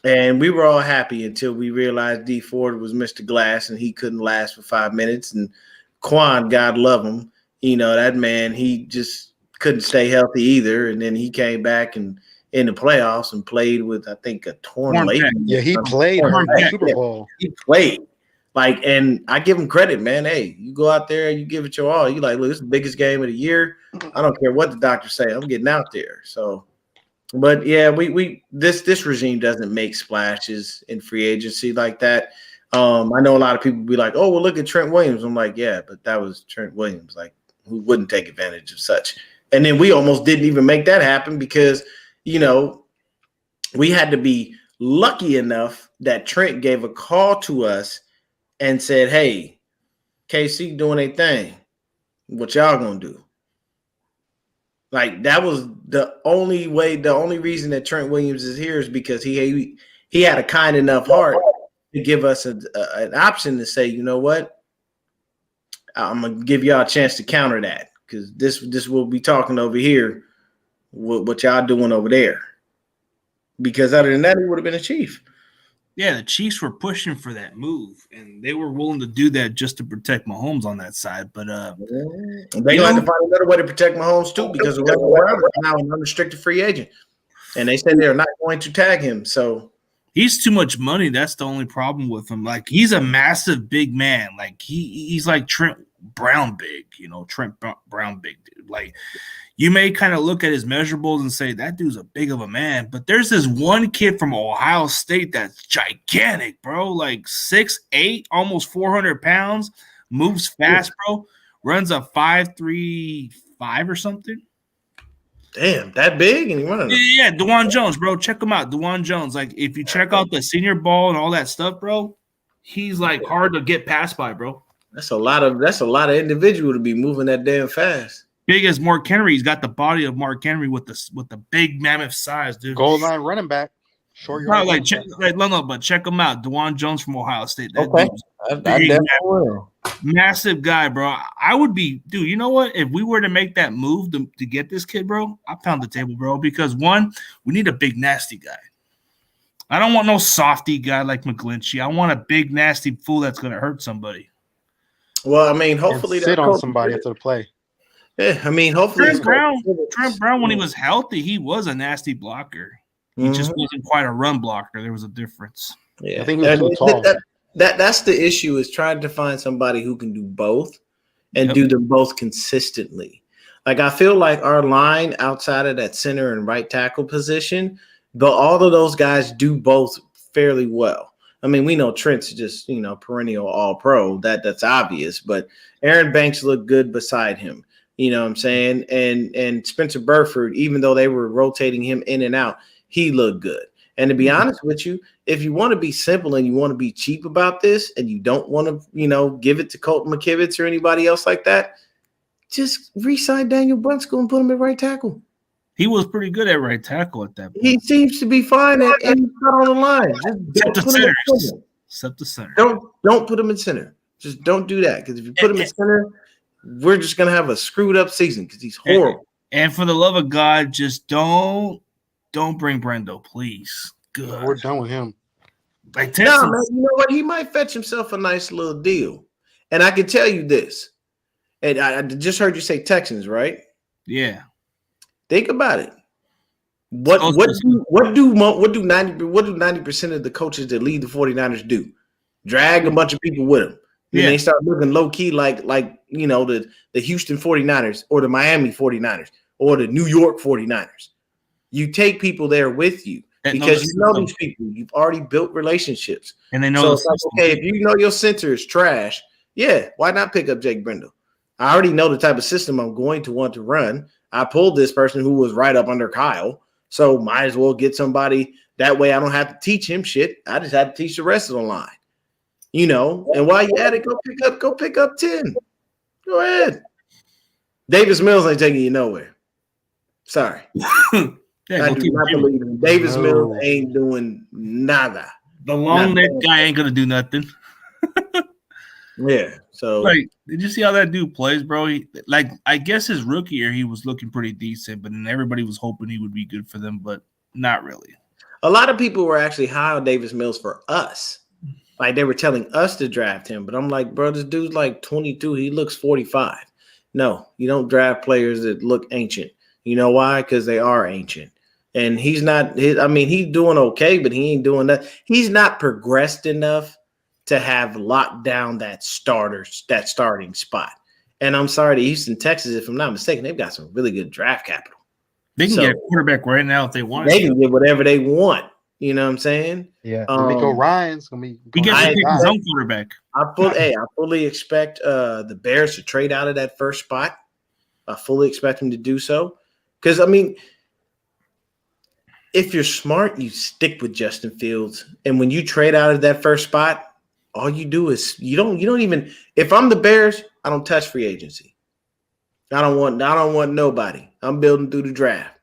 Speaker 5: And we were all happy until we realized D Ford was Mr. Glass and he couldn't last for 5 minutes. And Quan, God love him, that man, he just couldn't stay healthy either. And then he came back and in the playoffs and played with, I think, a torn labrum.
Speaker 2: Yeah, he played in the Super Bowl.
Speaker 5: He played. And I give him credit, man. Hey, you go out there, you give it your all. You like, look, it's the biggest game of the year. I don't care what the doctors say. I'm getting out there. So, but yeah, this regime doesn't make splashes in free agency like that. I know a lot of people be like, oh, well, look at Trent Williams. I'm like, yeah, but that was Trent Williams. Like, who wouldn't take advantage of such? And then we almost didn't even make that happen because, we had to be lucky enough that Trent gave a call to us and said, hey, KC doing a thing. What y'all gonna do? Like, that was the only reason that Trent Williams is here is because he had a kind enough heart to give us an option to say, you know what? I'm going to give y'all a chance to counter that because this will be talking over here what y'all doing over there. Because other than that, he would have been a Chief.
Speaker 1: Yeah, the Chiefs were pushing for that move, and they were willing to do that just to protect Mahomes on that side. But
Speaker 5: they had to find another way to protect Mahomes too, because Russell Brown is now an unrestricted free agent, and they said they're not going to tag him. So
Speaker 1: he's too much money. That's the only problem with him. Like, he's a massive big man. Like, he's like Trent Brown big, Trent Brown big dude. Like, you may kind of look at his measurables and say that dude's a big of a man, but there's this one kid from Ohio State that's gigantic, bro. Like 6'8", almost 400 pounds, moves fast, bro. Runs a 5.35 or something.
Speaker 5: Damn, that big? And he running?
Speaker 1: Yeah, DeJuan Jones, bro. Check him out, DeJuan Jones. Like, if you check out the Senior Ball and all that stuff, bro, he's like hard to get past by, bro.
Speaker 5: That's a lot of individual to be moving that damn fast.
Speaker 1: Big as Mark Henry. He's got the body of Mark Henry with the big mammoth size, dude.
Speaker 2: Goal line running back. Short
Speaker 1: yard. But check him out. DeJuan Jones from Ohio State. That
Speaker 5: okay. I definitely will.
Speaker 1: Massive guy, bro. I would be, dude, you know what? If we were to make that move to get this kid, bro, I pound the table, bro. Because one, we need a big, nasty guy. I don't want no softy guy like McGlinchey. I want a big, nasty fool that's going to hurt somebody.
Speaker 5: Well, I mean, hopefully
Speaker 2: sit on somebody after the play.
Speaker 5: Yeah, I mean, hopefully
Speaker 1: Trent Brown, when he was healthy, he was a nasty blocker. He just wasn't quite a run blocker. There was a difference.
Speaker 5: Yeah,
Speaker 2: I think he was too tall.
Speaker 5: That's the issue, is trying to find somebody who can do both and do them both consistently. Like, I feel like our line outside of that center and right tackle position, but all of those guys do both fairly well. I mean, we know Trent's just, perennial all-pro. That's obvious. But Aaron Banks looked good beside him. You know what I'm saying? And Spencer Burford, even though they were rotating him in and out, he looked good. And to be honest with you, if you want to be simple and you want to be cheap about this and you don't want to, give it to Colton McKivitz or anybody else like that, just re-sign Daniel Brunskill and put him at right tackle.
Speaker 1: He was pretty good at right tackle at that point.
Speaker 5: He seems to be fine at any spot on the line.
Speaker 1: Except the center.
Speaker 5: Don't put him in center. Just don't do that, because if you put him in center, we're just gonna have a screwed up season because he's horrible.
Speaker 1: And for the love of God, just don't bring Brendo, please. Good.
Speaker 2: We're done with him.
Speaker 1: Like,
Speaker 5: man, you know what? He might fetch himself a nice little deal. And I can tell you this, and I just heard you say Texans, right?
Speaker 1: Yeah.
Speaker 5: Think about it. What do 90% of the coaches that lead the 49ers do? Drag a bunch of people with them. And they start looking low key like the Houston 49ers or the Miami 49ers or the New York 49ers. You take people there with you because you know these people. You've already built relationships. And they know. So it's like, okay, if you know your center is trash, why not pick up Jake Brendel? I already know the type of system I'm going to want to run. I pulled this person who was right up under Kyle, so might as well get somebody. That way I don't have to teach him shit. I just have to teach the rest of the line. And while you're at it, go pick up 10. Go ahead. Davis Mills ain't taking you nowhere. Sorry.
Speaker 1: Yeah,
Speaker 5: I do not believe him. Davis Mills ain't doing nada.
Speaker 1: The long neck guy ain't gonna do nothing.
Speaker 5: Yeah. So
Speaker 1: like, did you see how that dude plays, bro? I guess his rookie year he was looking pretty decent, but then everybody was hoping he would be good for them, but not really.
Speaker 5: A lot of people were actually high on Davis Mills for us. Like they were telling us to draft him, but I'm like, bro, this dude's like 22. He looks 45. No, you don't draft players that look ancient. You know why? Because they are ancient. And he's not. He's doing okay, but he ain't doing that. He's not progressed enough to have locked down that starting spot. And I'm sorry to Houston, Texas, if I'm not mistaken, they've got some really good draft capital.
Speaker 1: They can get a quarterback right now if they want.
Speaker 5: They can get whatever they want. You know what I'm saying?
Speaker 4: Yeah.
Speaker 2: Nico Ryan's gonna be.
Speaker 1: He gets to pick his own quarterback.
Speaker 5: I fully expect the Bears to trade out of that first spot. I fully expect them to do so. Because if you're smart, you stick with Justin Fields. And when you trade out of that first spot, all you do is you don't even. If I'm the Bears, I don't touch free agency. I don't want nobody. I'm building through the draft.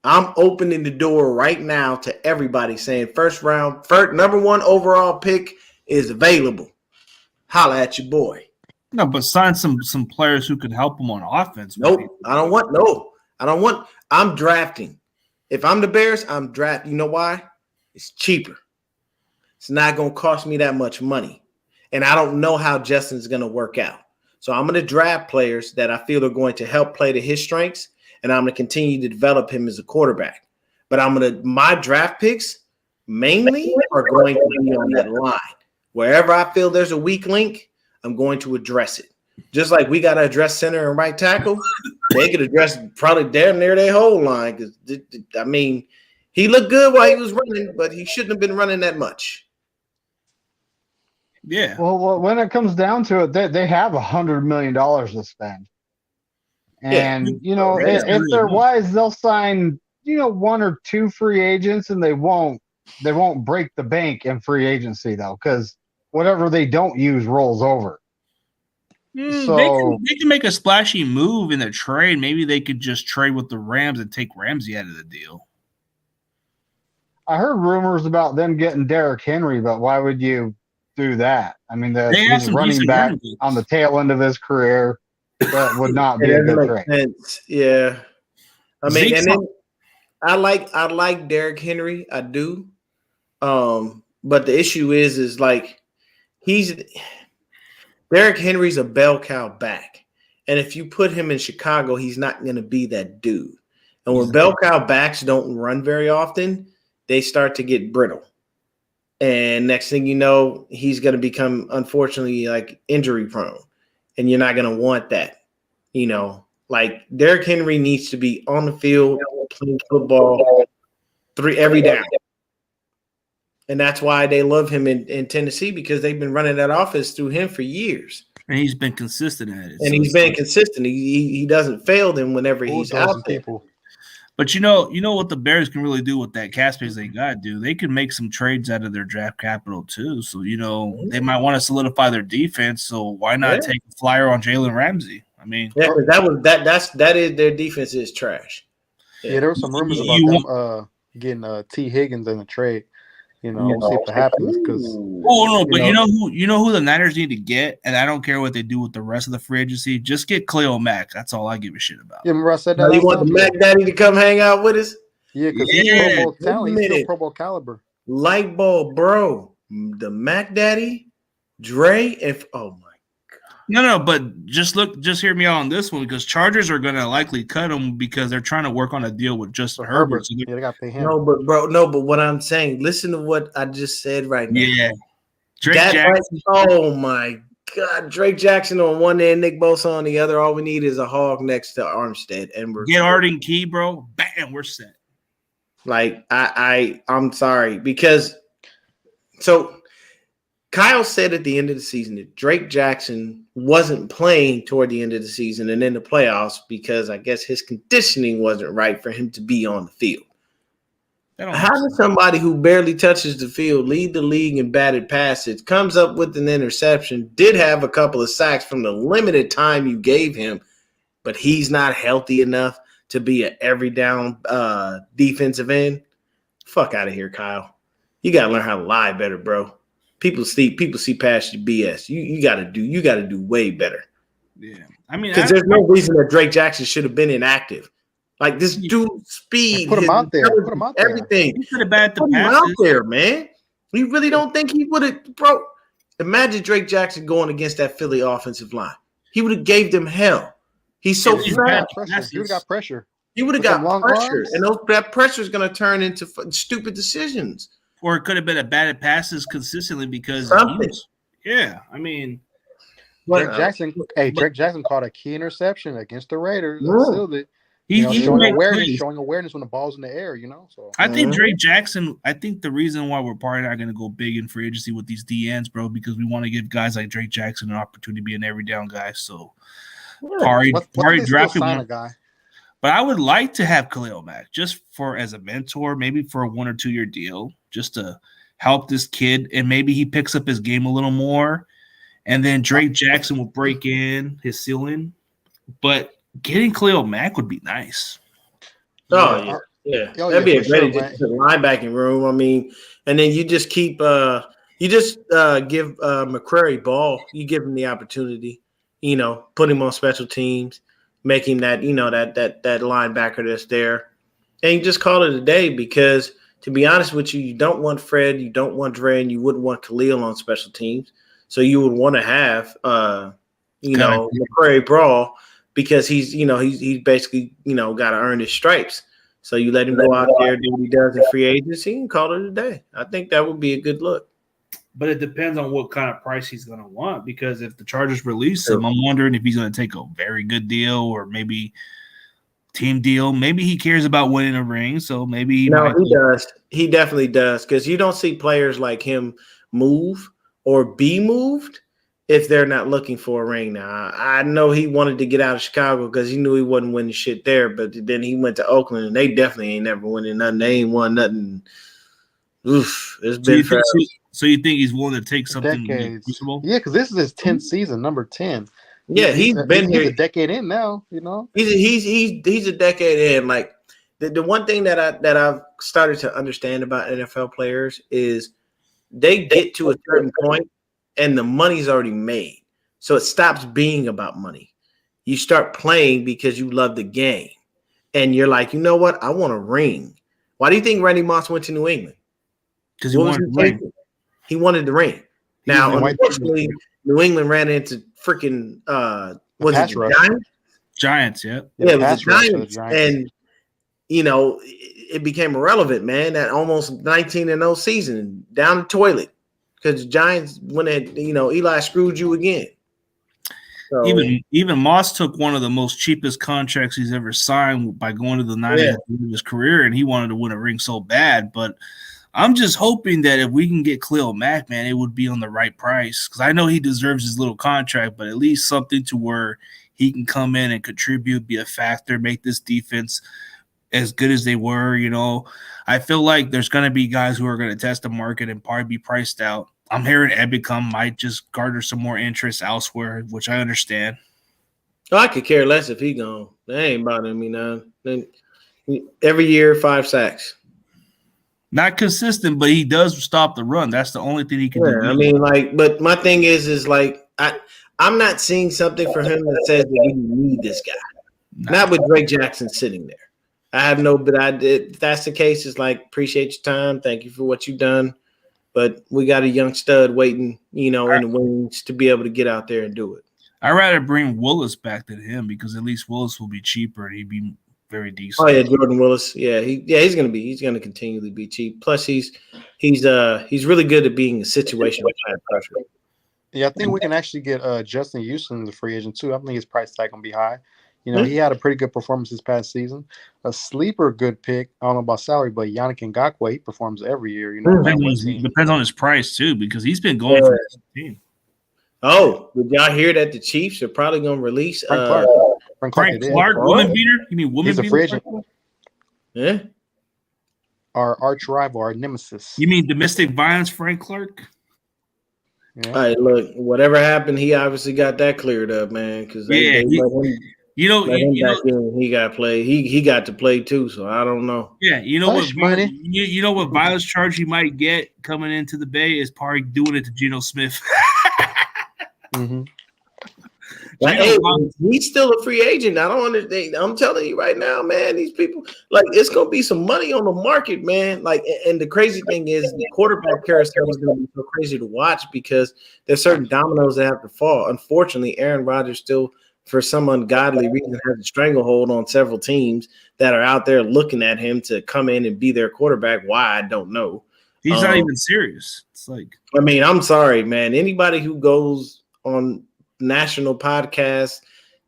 Speaker 5: I'm opening the door right now to everybody saying first number 1 overall pick is available. Holla at your boy.
Speaker 1: No, but sign some players who can help him on offense.
Speaker 5: Nope. I'm drafting. If I'm the Bears, I'm drafting. You know why? It's cheaper. It's not going to cost me that much money. And I don't know how Justin's going to work out. So I'm going to draft players that I feel are going to help play to his strengths. And I'm going to continue to develop him as a quarterback. But my draft picks mainly are going to be on that line. Wherever I feel there's a weak link, I'm going to address it. Just like we got to address center and right tackle, they could address probably damn near their whole line. Because he looked good while he was running, but he shouldn't have been running that much.
Speaker 1: Yeah.
Speaker 4: Well, when it comes down to it, they have $100 million to spend. And, if they're wise, they'll sign, 1 or 2 free agents, and they won't break the bank in free agency, though, because whatever they don't use rolls over.
Speaker 1: So they can make a splashy move in the trade. Maybe they could just trade with the Rams and take Ramsey out of the deal.
Speaker 4: I heard rumors about them getting Derrick Henry, but why would you do that? He's running back on the tail end of his career. That would not be a good trade.
Speaker 5: Yeah. And then I like Derrick Henry. I do. But the issue is like Derrick Henry's a bell cow back. And if you put him in Chicago, he's not going to be that dude. And when bell cow backs don't run very often, they start to get brittle. And next thing you know, he's going to become, unfortunately, like injury prone. And you're not going to want that. Like Derrick Henry needs to be on the field playing football every down. And that's why they love him in Tennessee, because they've been running that offense through him for years.
Speaker 1: And he's been consistent at it.
Speaker 5: And he's been consistent. He doesn't fail them whenever he's out there.
Speaker 1: But you know what the Bears can really do with that cap space they got to do? They can make some trades out of their draft capital too. So, they might want to solidify their defense. So why not take a flyer on Jalen Ramsey?
Speaker 5: That is their defense is trash.
Speaker 2: Yeah, there were some rumors about them getting T. Higgins in the trade. We'll see if that happens.
Speaker 1: You know who the Niners need to get, and I don't care what they do with the rest of the free agency. Just get Khalil Mack. That's all I give a shit about.
Speaker 2: Yeah, remember I said that.
Speaker 5: You want the Mac Daddy to come hang out with us?
Speaker 2: Yeah, because he's Pro Bowl talent. He's still Pro Bowl caliber.
Speaker 5: Light bulb, bro. The Mac Daddy, Dre, oh my.
Speaker 1: No, but just hear me out on this one, because Chargers are going to likely cut him because they're trying to work on a deal with Justin Herbert. So
Speaker 2: they got to pay him.
Speaker 5: But what I'm saying, listen to what I just said right now.
Speaker 1: Yeah. Drake Jackson.
Speaker 5: Oh my God. Drake Jackson on one end, Nick Bosa on the other. All we need is a hog next to Armstead. And we're
Speaker 1: get Arden Key, bro. Bam, we're set.
Speaker 5: Like, I'm sorry, because so Kyle said at the end of the season that Drake Jackson wasn't playing toward the end of the season and in the playoffs because I guess his conditioning wasn't right for him to be on the field. How does somebody who barely touches the field lead the league in batted passes, comes up with an interception, did have a couple of sacks from the limited time you gave him, but he's not healthy enough to be an every down defensive end. Fuck out of here, Kyle. You gotta learn how to lie better, bro. People see past your BS. You gotta do way better.
Speaker 1: Yeah, I mean,
Speaker 5: Because there's no reason that Drake Jackson should have been inactive. Like this dude's speed,
Speaker 2: put him out there. Put him out there.
Speaker 5: Everything.
Speaker 1: He could have batted the
Speaker 5: Put him
Speaker 1: passes.
Speaker 5: out there, man. You really don't think he would have, bro? Imagine Drake Jackson going against that Philly offensive line. He would have gave them hell. He's so
Speaker 1: He's
Speaker 5: fast.
Speaker 2: He would have got pressure.
Speaker 5: He would have
Speaker 2: With
Speaker 5: got
Speaker 2: them long
Speaker 5: pressure,
Speaker 2: arms.
Speaker 5: and that pressure is going to turn into stupid decisions.
Speaker 1: Or it could have been a batted passes consistently because
Speaker 5: Something.
Speaker 1: yeah, I mean,
Speaker 2: Drake Jackson caught a key interception against the Raiders.
Speaker 5: Yeah.
Speaker 2: Sealed it.
Speaker 1: he's
Speaker 2: Showing awareness when the ball's in the air. So
Speaker 1: I think Drake Jackson. I think the reason why we're probably not going to go big in free agency with these DNs, bro, because we want to give guys like Drake Jackson an opportunity to be an every down guy. So, Pari drafted one.
Speaker 2: A guy.
Speaker 1: But I would like to have Khalil Mack just for as a mentor, maybe for a 1 or 2 year deal, just to help this kid, and maybe he picks up his game a little more, and then Drake Jackson will break in his ceiling. But getting Khalil Mack would be nice.
Speaker 5: Oh yeah. That'd be a great addition to the linebacking room. I mean, and then you just keep give McCrary ball. You give him the opportunity, put him on special teams, make him that that linebacker that's there, and you just call it a day. Because to be honest with you, you don't want Fred, you don't want Dre, and you wouldn't want Khalil on special teams. So you would want to have McCrary Brawl, because he's basically got to earn his stripes. So you let him go out there, do what he does in free agency, and call it a day. I think that would be a good look.
Speaker 1: But it depends on what kind of price he's going to want, because if the Chargers release him, I'm wondering if he's going to take a very good deal or maybe team deal. Maybe he cares about winning a ring, so maybe he
Speaker 5: does. He definitely does, because you don't see players like him move or be moved if they're not looking for a ring. Now, I know he wanted to get out of Chicago because he knew he wasn't winning shit there, but then he went to Oakland, and they definitely ain't never winning nothing. They ain't won nothing. Oof, it's been forever.
Speaker 1: So you think he's willing to take something?
Speaker 2: Yeah, because this is his 10th season, number 10.
Speaker 5: Yeah, he's been here
Speaker 2: a decade in now.
Speaker 5: He's a decade in. Like the one thing that I've started to understand about NFL players is they get to a certain point and the money's already made, so it stops being about money. You start playing because you love the game, and you're like, you know what? I want a ring. Why do you think Randy Moss went to New England?
Speaker 1: Because he wanted the ring.
Speaker 5: He wanted the ring. Now, unfortunately, New England ran into freaking was it the Giants?
Speaker 1: Giants, yeah.
Speaker 5: Yeah, it was the Giants. And it became irrelevant, man. That almost 19-0 season down the toilet because the Giants went at Eli screwed you again. So,
Speaker 1: even Moss took one of the most cheapest contracts he's ever signed by going to the 90th of his career, and he wanted to win a ring so bad, but I'm just hoping that if we can get Khalil Mack, man, it would be on the right price, because I know he deserves his little contract, but at least something to where he can come in and contribute, be a factor, make this defense as good as they were. I feel like there's going to be guys who are going to test the market and probably be priced out. I'm hearing Ebicom might just garner some more interest elsewhere, which I understand.
Speaker 5: I could care less if he gone. That ain't bothering me now. Every year, 5 sacks.
Speaker 1: Not consistent, but he does stop the run. That's the only thing he can do.
Speaker 5: I mean, but my thing is I'm not seeing something for him that says that we need this guy. Not with Drake Jackson sitting there. If that's the case, it's like, appreciate your time. Thank you for what you've done. But we got a young stud waiting, in the wings to be able to get out there and do it.
Speaker 1: I'd rather bring Willis back than him, because at least Willis will be cheaper and he'd be very decent.
Speaker 5: Oh yeah, Jordan Willis. Yeah, he's gonna continually be cheap. Plus he's really good at being a situational type pressure.
Speaker 2: Yeah, I think we can actually get Justin Houston, the free agent too. I think his price tag gonna be high. He had a pretty good performance this past season. A sleeper good pick. I don't know about salary, but Yannick Ngakoue, he performs every year.
Speaker 1: Depends on his price too, because he's been going for the team.
Speaker 5: Oh, did y'all hear that the Chiefs are probably gonna release
Speaker 2: Frank
Speaker 1: Clark, woman beater? You mean woman beater?
Speaker 2: He's a free agent.
Speaker 5: Yeah.
Speaker 2: Our arch rival, our nemesis.
Speaker 1: You mean domestic violence, Frank Clark?
Speaker 2: Yeah.
Speaker 5: All right, look, whatever happened, he obviously got that cleared up, man. Because
Speaker 1: You know,
Speaker 5: Let him
Speaker 1: you
Speaker 5: back
Speaker 1: know,
Speaker 5: in. He got to play. He got to play too. So I don't know.
Speaker 1: yeah, you know
Speaker 2: Hush, money.
Speaker 1: you know what violence charge he might get coming into the Bay is probably doing it to Geno Smith.
Speaker 2: Mm-hmm.
Speaker 5: Like,
Speaker 1: Geno
Speaker 5: hey,
Speaker 1: Smith-
Speaker 5: he's still a free agent. I don't understand. I'm telling you right now, man. These people, like, it's gonna be some money on the market, man. Like, and the crazy thing is, the quarterback carousel is gonna be so crazy to watch because there's certain dominoes that have to fall. Unfortunately, Aaron Rodgers still, for some ungodly reason, has a stranglehold on several teams that are out there looking at him to come in and be their quarterback. Why, I don't know.
Speaker 1: he's not even serious. It's like,
Speaker 5: I mean, I'm sorry, man. Anybody who goes on national podcasts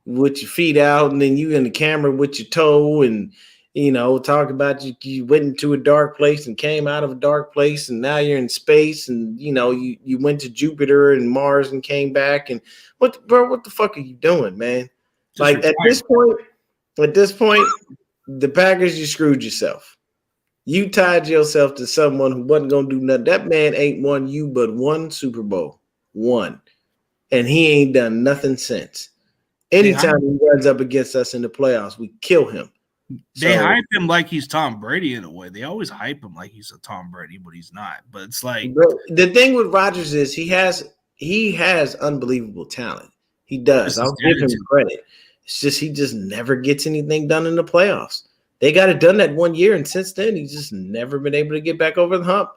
Speaker 5: with your feet out and then you in the camera with your toe and talk about you went into a dark place and came out of a dark place and now you're in space and you went to Jupiter and Mars and came back and what the fuck are you doing, man? Like
Speaker 1: retired.
Speaker 5: at this point, the Packers, you screwed yourself. You tied yourself to someone who wasn't gonna do nothing. That man ain't won you but one Super Bowl. One. And he ain't done nothing since. Anytime he runs up against us in the playoffs, we kill him.
Speaker 1: They hype him like he's Tom Brady in a way. They always hype him like he's a Tom Brady, but he's not. But it's like
Speaker 5: the thing with Rodgers is he has unbelievable talent. He does. I'll give him credit. It's just he just never gets anything done in the playoffs. They got it done that 1 year, and since then he's just never been able to get back over the hump.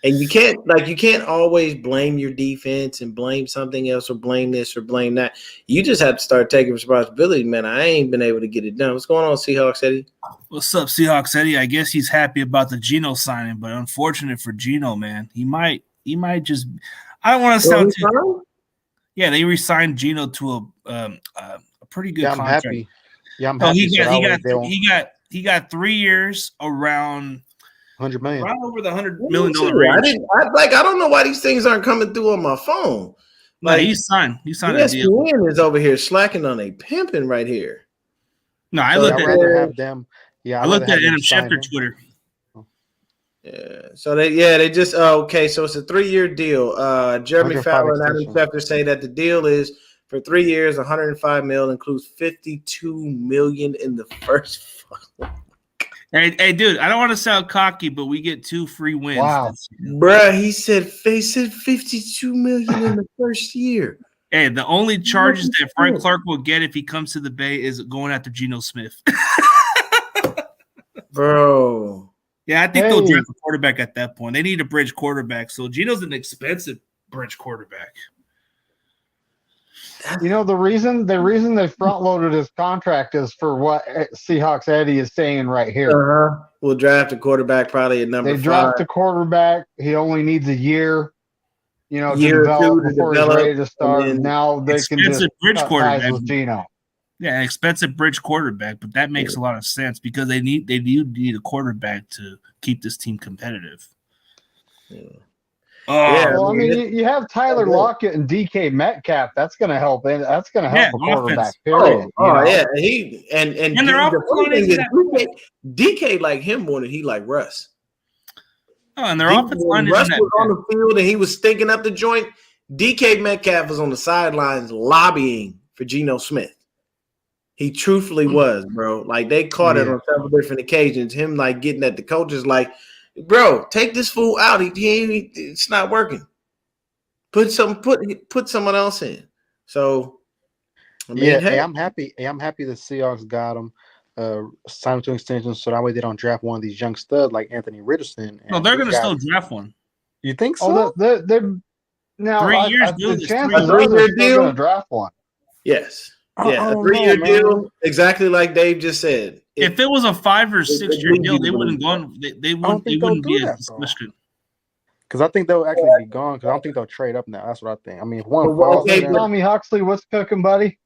Speaker 5: And you can't always blame your defense and blame something else or blame this or blame that. You just have to start taking responsibility, man. I ain't been able to get it done. What's going on, Seahawks Eddie?
Speaker 1: What's up, Seahawks Eddie? I guess he's happy about the Geno signing, but unfortunate for Geno, man. He might just. I don't want to sound too. Yeah, they re-signed Geno to a pretty good contract.
Speaker 2: Happy. Yeah, I'm happy.
Speaker 1: He got 3 years around.
Speaker 2: $100 million.
Speaker 1: Right over the $100 million range.
Speaker 5: I don't know why these things aren't coming through on my phone.
Speaker 1: Like he's signed. He signed a deal.
Speaker 5: ESPN is over here slacking on a pimping right here.
Speaker 1: No, I looked
Speaker 2: at have them. Yeah,
Speaker 1: I looked at Adam Schefter Twitter.
Speaker 5: Yeah. So they just okay. So it's a 3-year deal. Jeremy Fowler and Adam Schefter say that the deal is for 3 years, $105 million, includes $52 million in the first.
Speaker 1: Hey, dude, I don't want to sound cocky, but we get 2 free wins.
Speaker 4: Wow.
Speaker 5: Bruh, he said $52 million in the first year.
Speaker 1: Hey, the only charges that Frank Clark will get if he comes to the Bay is going after Geno Smith.
Speaker 5: Bro.
Speaker 1: Yeah, I think they'll draft a quarterback at that point. They need a bridge quarterback. So Geno's an expensive bridge quarterback.
Speaker 4: The reason they front loaded his contract is for what Seahawks Eddie is saying right here.
Speaker 5: We'll draft a quarterback probably at number 5.
Speaker 4: They draft a quarterback. He only needs a year, to develop before he's ready to start. Now they can just
Speaker 1: bridge quarterback
Speaker 4: with Geno.
Speaker 1: Yeah, an expensive bridge quarterback, but that makes a lot of sense because they do need a quarterback to keep this team competitive.
Speaker 5: Yeah.
Speaker 4: Well, you have Tyler Lockett and DK Metcalf. That's going to help. That's going to help a quarterback. Period.
Speaker 5: Yeah. He and DK like him more than he like Russ.
Speaker 1: Oh, and their offensive line
Speaker 5: Russ was on the field and he was stinking up the joint. DK Metcalf was on the sidelines lobbying for Geno Smith. He truthfully was, bro. Like they caught it on several different occasions. Him like getting at the coaches like, bro, take this fool out. It's not working. Put someone else in. So,
Speaker 2: I'm happy. I'm happy the Seahawks got him signed to an extension, so that way they don't draft one of these young studs like Anthony Richardson.
Speaker 1: No, they're going to still draft one.
Speaker 2: You think so?
Speaker 4: Now
Speaker 1: 3 years.
Speaker 4: The chances are they're still going to draft one.
Speaker 5: Yes. Yeah, a 3-year deal, exactly like Dave just said.
Speaker 1: If it was a 5 or 6 year deal, they wouldn't go. They wouldn't be a discussion.
Speaker 2: Because I think they'll actually be gone. Because I don't think they'll trade up now. That's what I think. I mean, if one
Speaker 4: Tommy Huxley, what's cooking, buddy?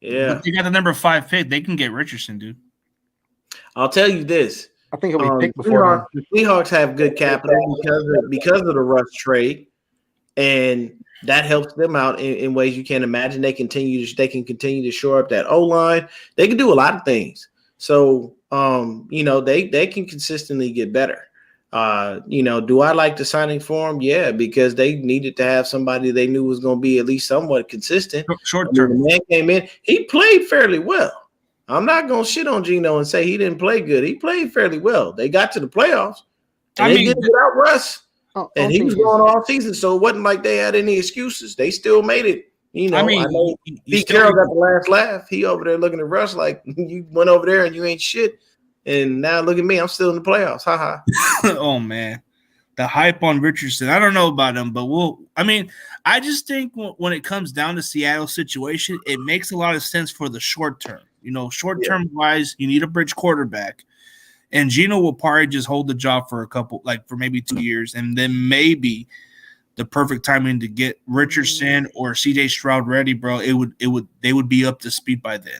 Speaker 5: Yeah,
Speaker 1: but they got the number 5 pick. They can get Richardson, dude.
Speaker 5: I'll tell you this.
Speaker 2: I think he'll be picked before.
Speaker 5: The Seahawks have good capital because of the Russ trade, and that helps them out in ways you can't imagine. They can continue to shore up that O-line. They can do a lot of things. So, they can consistently get better. Do I like the signing for him? Yeah, because they needed to have somebody they knew was going to be at least somewhat consistent.
Speaker 1: Short term.
Speaker 5: The man came in, he played fairly well. I'm not going to shit on Geno and say he didn't play good. He played fairly well. They got to the playoffs, and they did it without Russ. And he was going all season, so it wasn't like they had any excuses. They still made it. I know Pete Carroll got the last laugh. He over there looking at Russ like, you went over there and you ain't shit. And now look at me. I'm still in the playoffs. Ha.
Speaker 1: Oh, man. The hype on Richardson. I don't know about him, but I just think when it comes down to Seattle's situation, it makes a lot of sense for the short term. Short term wise, you need a bridge quarterback. And Geno will probably just hold the job for for maybe 2 years. And then maybe the perfect timing to get Richardson or CJ Stroud ready, bro, they would be up to speed by then.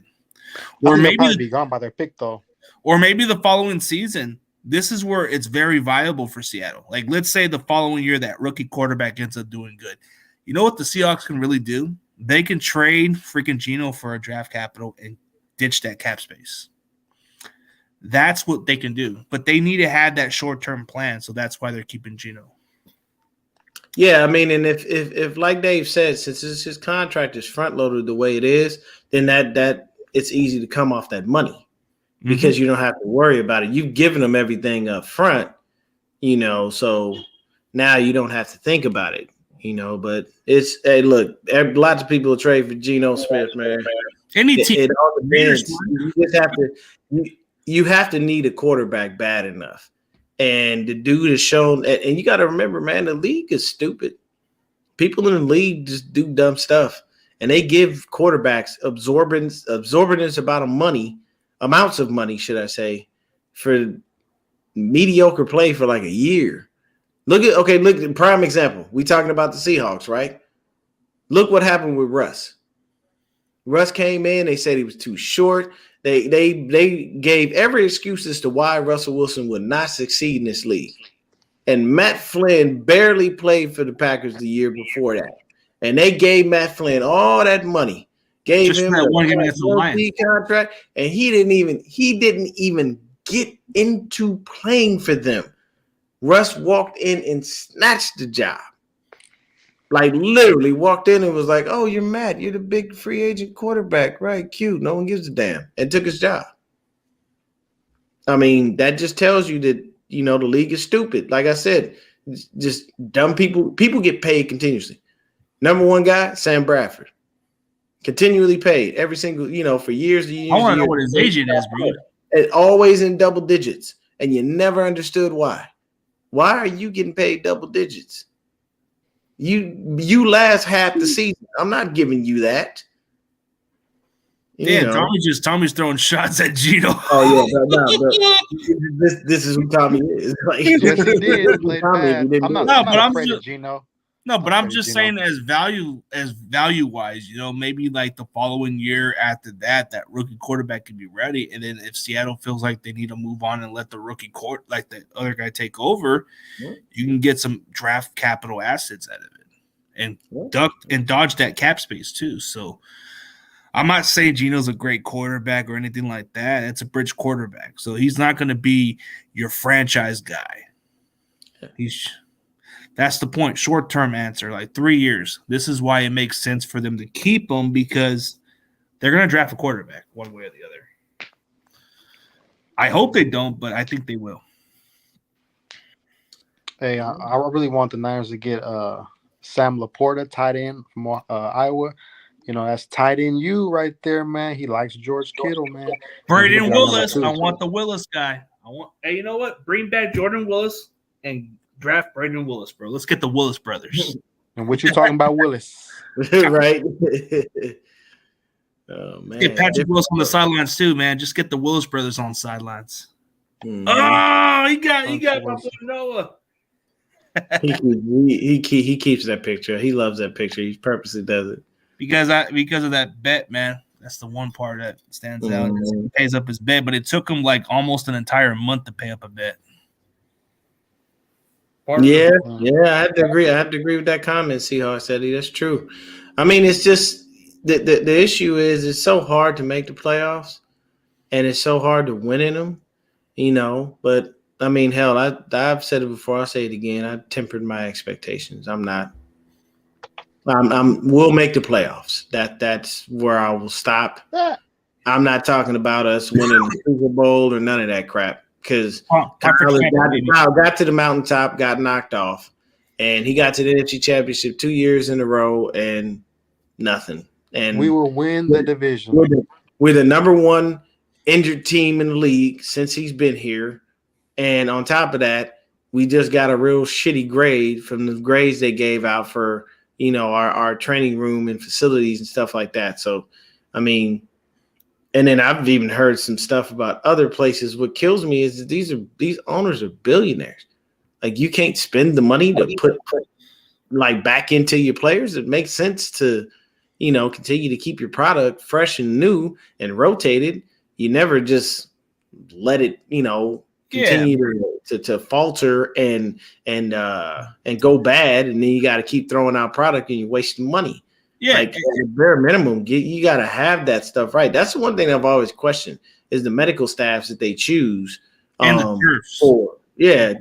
Speaker 2: Or maybe probably be gone by their pick, though.
Speaker 1: Or maybe the following season, this is where it's very viable for Seattle. Like, let's say the following year that rookie quarterback ends up doing good. You know what the Seahawks can really do? They can trade freaking Geno for a draft capital and ditch that cap space. That's what they can do. But they need to have that short-term plan, so that's why they're keeping Geno.
Speaker 5: Yeah, and if like Dave said, since his contract is front-loaded the way it is, then that it's easy to come off that money. Because you don't have to worry about it. You've given them everything up front, so now you don't have to think about it, but look, lots of people will trade for Geno Smith, man.
Speaker 1: Any team.
Speaker 5: It all depends. You just have to you have to need a quarterback bad enough. And the dude has shown, and you got to remember, man, the league is stupid. People in the league just do dumb stuff. And they give quarterbacks absorbent amounts of money, should I say, for mediocre play for like a year. Look, prime example. We talking about the Seahawks, right? Look what happened with Russ. Russ came in, they said he was too short. They gave every excuse as to why Russell Wilson would not succeed in this league. And Matt Flynn barely played for the Packers the year before that. And they gave Matt Flynn all that money. Gave
Speaker 1: just
Speaker 5: him a contract, and he didn't even get into playing for them. Russ walked in and snatched the job. Like literally walked in and was like, "Oh, you're Matt. You're the big free agent quarterback, right? Cute. No one gives a damn," and took his job. I mean, that just tells you that the league is stupid. Like I said, just dumb people. People get paid continuously. Number one guy, Sam Bradford. Continually paid every single, for years and years.
Speaker 1: I want to know what his agent is, bro.
Speaker 5: And always in double digits, and you never understood why. Why are you getting paid double digits? You last half the season. I'm not giving you that.
Speaker 1: Tommy's throwing shots at Geno.
Speaker 5: Oh yeah, this is who Tommy is.
Speaker 2: Like, yes, he did. I'm not afraid of Geno.
Speaker 1: No, but I'm just saying as value wise, maybe like the following year after that rookie quarterback can be ready. And then if Seattle feels like they need to move on and let the rookie like the other guy take over, you can get some draft capital assets out of it and dodge that cap space too. So I'm not saying Geno's a great quarterback or anything like that. It's a bridge quarterback. So he's not going to be your franchise guy. That's the point. Short-term answer, like 3 years. This is why it makes sense for them to keep him because they're going to draft a quarterback one way or the other. I hope they don't, but I think they will.
Speaker 2: Hey, I really want the Niners to get Sam Laporta, tight end from Iowa. That's tight end you right there, man. He likes George Kittle, man.
Speaker 1: Braden Willis. I want the Willis guy. Hey, you know what? Bring back Jordan Willis and draft Braden Willis, bro. Let's get the Willis brothers.
Speaker 2: And what you talking about, Willis?
Speaker 5: Right? Oh man.
Speaker 1: Get Patrick Willis on the sidelines too, man. Just get the Willis brothers on sidelines.
Speaker 5: Mm-hmm.
Speaker 1: Oh, he got my boy Noah.
Speaker 5: he keeps that picture. He loves that picture. He purposely does it
Speaker 1: because of that bet, man. That's the one part that stands out. He pays up his bet, but it took him like almost an entire month to pay up a bet.
Speaker 5: Yeah, I have to agree. I have to agree with that comment, Seahawks Eddie. That's true. I mean, it's just the issue is it's so hard to make the playoffs, and it's so hard to win in them, But I mean, hell, I've said it before. I'll say it again. I tempered my expectations. We'll make the playoffs. That's where I will stop. I'm not talking about us winning the Super Bowl or none of that crap because Kyle got to the mountaintop, got knocked off, and he got to the NFC Championship 2 years in a row and nothing. And
Speaker 2: we will win the division.
Speaker 5: We're the number one injured team in the league since he's been here. And on top of that, we just got a real shitty grade from the grades they gave out for, our training room and facilities and stuff like that. So, I mean, and then I've even heard some stuff about other places. What kills me is that these owners are billionaires. Like, you can't spend the money to put like back into your players. It makes sense to, continue to keep your product fresh and new and rotated. You never just let it, continue to falter and go bad, and then you got to keep throwing out product and you're wasting money. Yeah, like at the bare minimum, you got to have that stuff right. That's the one thing I've always questioned is the medical staffs that they choose for. Yeah,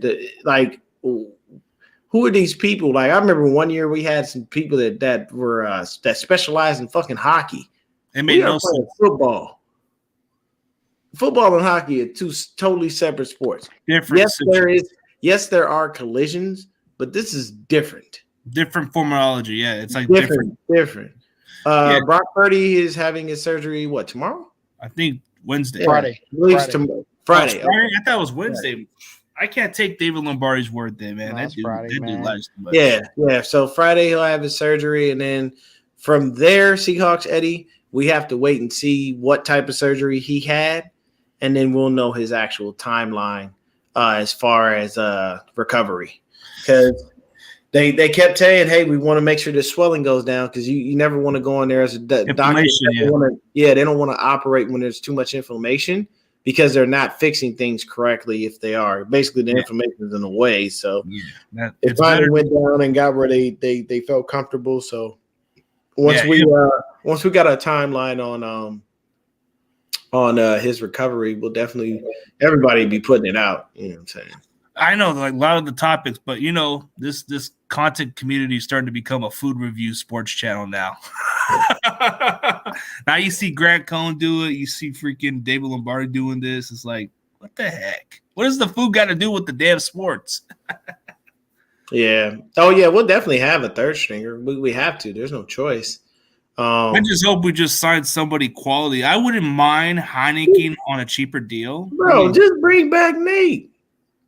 Speaker 5: who are these people? Like, I remember one year we had some people that were that specialized in fucking hockey.
Speaker 1: It made no sense.
Speaker 5: Football. Football and hockey are two totally separate sports.
Speaker 1: Different.
Speaker 5: Yes, there are collisions, but this is different.
Speaker 1: Different formology. Yeah, it's like
Speaker 5: different. Brock Purdy is having his surgery. What, tomorrow?
Speaker 1: I think Wednesday.
Speaker 4: Friday.
Speaker 5: Friday.
Speaker 1: I thought it was Wednesday. I can't take David Lombardi's word there, man. That dude lies too much.
Speaker 5: Yeah. So Friday he'll have his surgery, and then from there, Seahawks Eddie, we have to wait and see what type of surgery he had, and then we'll know his actual timeline as far as recovery. Because they kept saying, hey, we want to make sure the swelling goes down because you never want to go in there as a doctor. They don't want to operate when there's too much inflammation because they're not fixing things correctly if they are. Basically, the inflammation is in the way. So it finally went down and got where they felt comfortable. So once we got a timeline on his recovery, we'll definitely everybody be putting it out. You know what I'm saying?
Speaker 1: I know, like a lot of the topics, but this content community is starting to become a food review sports channel now. Now you see Grant Cohn do it, you see freaking David Lombardi doing this. It's like, what the heck? What does the food got to do with the damn sports?
Speaker 5: Yeah. Oh yeah, we'll definitely have a third stringer. We have to. There's no choice.
Speaker 1: I just hope we just sign somebody quality. I wouldn't mind Heineken on a cheaper deal.
Speaker 5: Bro, just bring back Nate.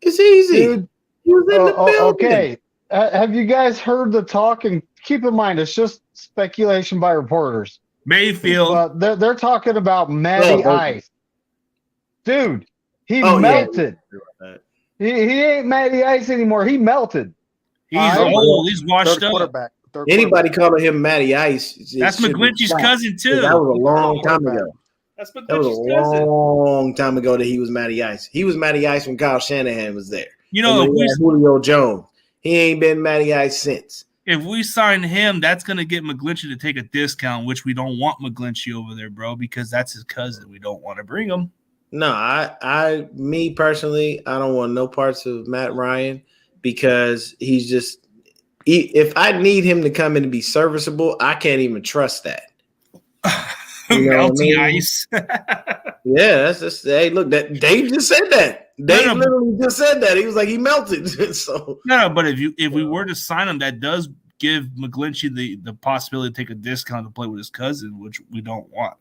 Speaker 5: It's easy.
Speaker 4: Dude, he was in the building. Okay. Have you guys heard the talk? And keep in mind, it's just speculation by reporters.
Speaker 1: Mayfield.
Speaker 4: They're talking about Matty Ice. Dude, he melted. Yeah. He ain't Matty Ice anymore. He melted.
Speaker 1: He's old. He's washed up.
Speaker 5: Anybody calling him Matty Ice?
Speaker 1: That's McGlinchey's cousin, too.
Speaker 5: That was a long time ago. That was a long time ago that he was Matty Ice. He was Matty Ice when Kyle Shanahan was there. Julio Jones. He ain't been Matty Ice since.
Speaker 1: If we sign him, that's going to get McGlinchey to take a discount, which we don't want McGlinchey over there, bro, because that's his cousin. We don't want to bring him.
Speaker 5: No, me personally, I don't want no parts of Matt Ryan because he's just if I need him to come in and be serviceable, I can't even trust that.
Speaker 1: You know what I mean? Ice.
Speaker 5: Yeah, that's just hey, look, that Dave just said that. Dave literally just said that. He was like he melted. So
Speaker 1: but if we were to sign him, that does give McGlinchey the possibility to take a discount to play with his cousin, which we don't want.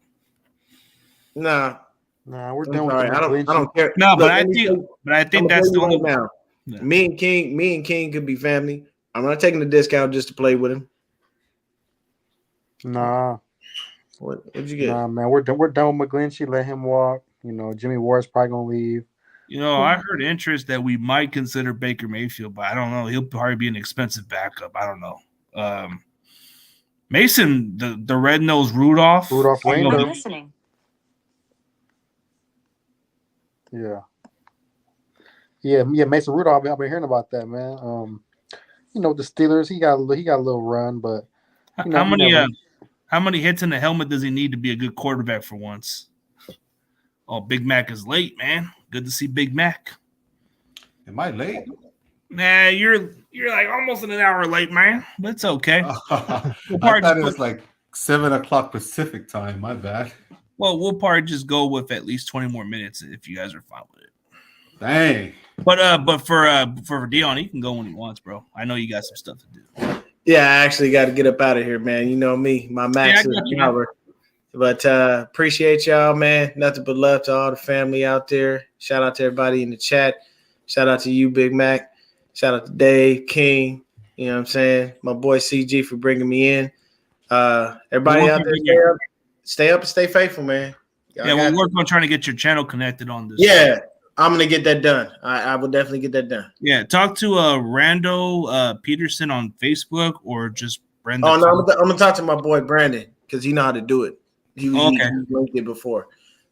Speaker 2: Nah, we're done with
Speaker 5: I don't care.
Speaker 1: No, look, but I think that's the only
Speaker 5: now. Yeah. Me and King could be family. I'm not taking the discount just to play with him.
Speaker 2: Nah.
Speaker 5: What'd you get?
Speaker 2: Nah, man, we're done with McGlinchey. Let him walk. Jimmy Ward's probably gonna leave.
Speaker 1: I heard interest that we might consider Baker Mayfield, but I don't know. He'll probably be an expensive backup. I don't know. Mason, the red-nosed Rudolph.
Speaker 2: Rudolph Lane.
Speaker 6: I'm listening.
Speaker 2: Yeah, Mason Rudolph. I've been hearing about that, man. The Steelers. He got a little run, but
Speaker 1: how many hits in the helmet does he need to be a good quarterback for once? Oh, Big Mac is late, man. Good to see Big Mac.
Speaker 6: Am I late?
Speaker 1: Nah, you're like almost an hour late, man. But it's okay.
Speaker 6: I
Speaker 1: We'll
Speaker 6: thought
Speaker 1: probably
Speaker 6: it was like 7 o'clock Pacific time. My bad.
Speaker 1: we'll probably just go with at least 20 more minutes if you guys are fine with it.
Speaker 6: Dang.
Speaker 1: But for Dion, he can go when he wants, bro. I know you got some stuff to do.
Speaker 5: Yeah, I actually got to get up out of here, man. You know me, my max is an hour. But appreciate y'all, man. Nothing but love to all the family out there. Shout out to everybody in the chat. Shout out to you, Big Mac. Shout out to Dave, King. You know what I'm saying? My boy CG for bringing me in. Everybody out there, stay up and stay faithful, man.
Speaker 1: We'll work on trying to get your channel connected on this.
Speaker 5: Yeah, I'm going to get that done. I will definitely get that done.
Speaker 1: Yeah, talk to Rando Peterson on Facebook or just Brendan.
Speaker 5: Oh, no, I'm going to talk to my boy Brandon because he know how to do it. He linked it before.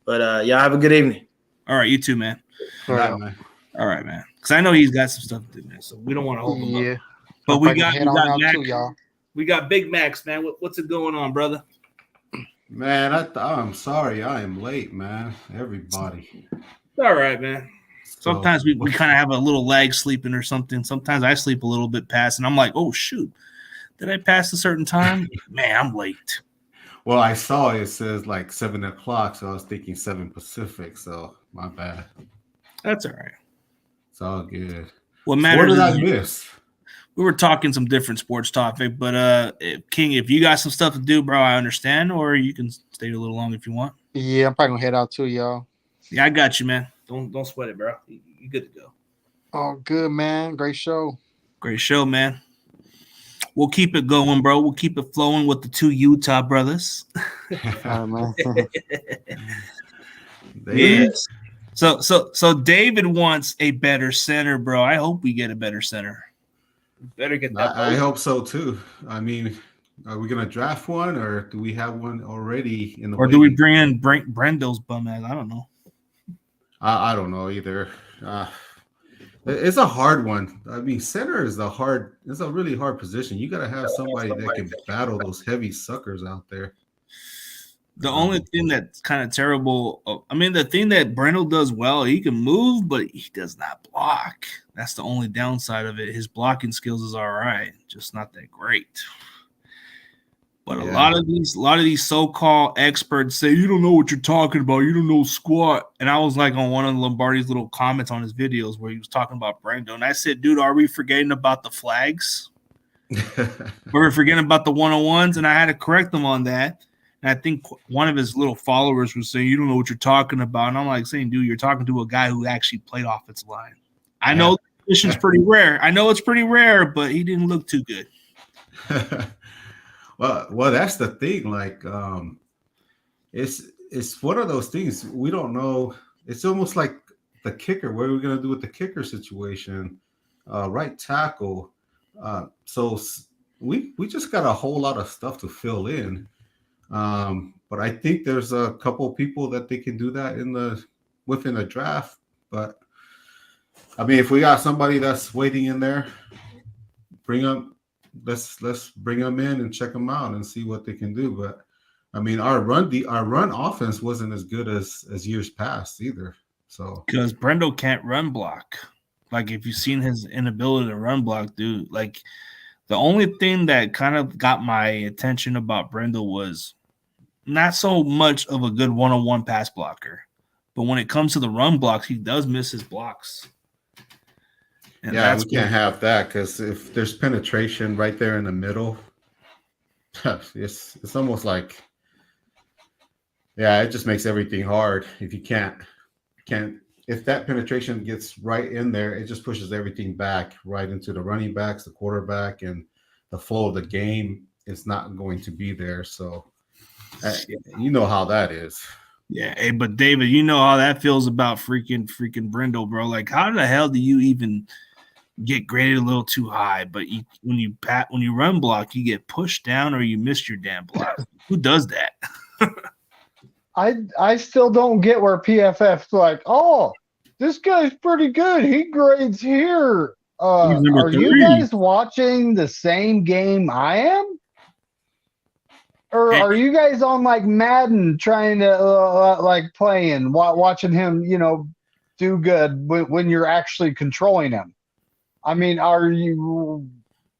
Speaker 5: But y'all have a good evening.
Speaker 1: All right, you too, man.
Speaker 2: All right, man.
Speaker 1: All right, man. Because I know he's got some stuff to do, man. So we don't want to hold him up. But we got Mac.
Speaker 2: Too, y'all.
Speaker 1: We got Big Max, man. What's it going on, brother?
Speaker 6: Man, I'm sorry. I am late, man. Everybody.
Speaker 1: All right, man. Sometimes we kind of have a little lag sleeping or something. Sometimes I sleep a little bit past, and I'm like, oh, shoot. Did I pass a certain time? Man, I'm late.
Speaker 6: Well, I saw it says like 7 o'clock, so I was thinking 7 Pacific, so my bad.
Speaker 1: That's all right.
Speaker 6: It's all good.
Speaker 1: What matters
Speaker 6: did I miss?
Speaker 1: We were talking some different sports topic, but King, if you got some stuff to do, bro, I understand, or you can stay a little long if you want.
Speaker 2: Yeah, I'm probably gonna head out too, y'all.
Speaker 1: Yeah, I got you, man. Don't sweat it, bro. You good to go.
Speaker 2: Oh, good, man. Great show.
Speaker 1: Great show, man. We'll keep it going, bro. We'll keep it flowing with the two Utah brothers.
Speaker 2: All right, man.
Speaker 1: Yes. So David wants a better center, bro. I hope we get a better center. Better get that.
Speaker 6: I hope so too. I mean, are we gonna draft one, or do we have one already in the?
Speaker 1: Or do we bring in Brendo's bum ass? I don't know.
Speaker 6: I don't know either. It's a hard one. I mean, center is it's a really hard position. You got to have somebody that can battle those heavy suckers out there.
Speaker 1: The only thing that's kind of terrible, I mean, the thing that Brendel does well, he can move, but he does not block. That's the only downside of it. His blocking skills is all right, just not that great. But a lot of these so-called experts say you don't know what you're talking about. You don't know squat. And I was like on one of Lombardi's little comments on his videos where he was talking about Brendel, and I said, "Dude, are we forgetting about the flags? We're forgetting about the 101s?" And I had to correct them on that. And I think one of his little followers was saying, "You don't know what you're talking about." And I'm like saying, "Dude, you're talking to a guy who actually played offensive line. I know the position's pretty rare. I know it's pretty rare, but he didn't look too good."
Speaker 6: Well, that's the thing. Like, it's one of those things we don't know. It's almost like the kicker. What are we gonna do with the kicker situation? Right tackle. So we just got a whole lot of stuff to fill in. But I think there's a couple of people that they can do that within the draft. But I mean, if we got somebody that's waiting in there, bring them. Let's bring them in and check them out and see what they can do. But I mean, our run offense wasn't as good as years past either. So
Speaker 1: because Brendel can't run block. Like if you've seen his inability to run block, dude. Like the only thing that kind of got my attention about Brendel was not so much of a good one-on-one pass blocker, but when it comes to the run blocks, he does miss his blocks.
Speaker 6: And we can't have that because if there's penetration right there in the middle, it's almost like, it just makes everything hard. If you can't if that penetration gets right in there, it just pushes everything back right into the running backs, the quarterback, and the flow of the game is not going to be there. So you know how that is.
Speaker 1: Yeah, hey, but David, you know how that feels about freaking Brendel, bro. Like, how the hell do you even get graded a little too high? But when you run block, you get pushed down or you miss your damn block. Who does that?
Speaker 4: I still don't get where PFF's like, oh, this guy's pretty good. He grades here. Are you guys watching the same game I am? Or are you guys on like Madden trying to like playing, watching him, do good when you're actually controlling him. I mean,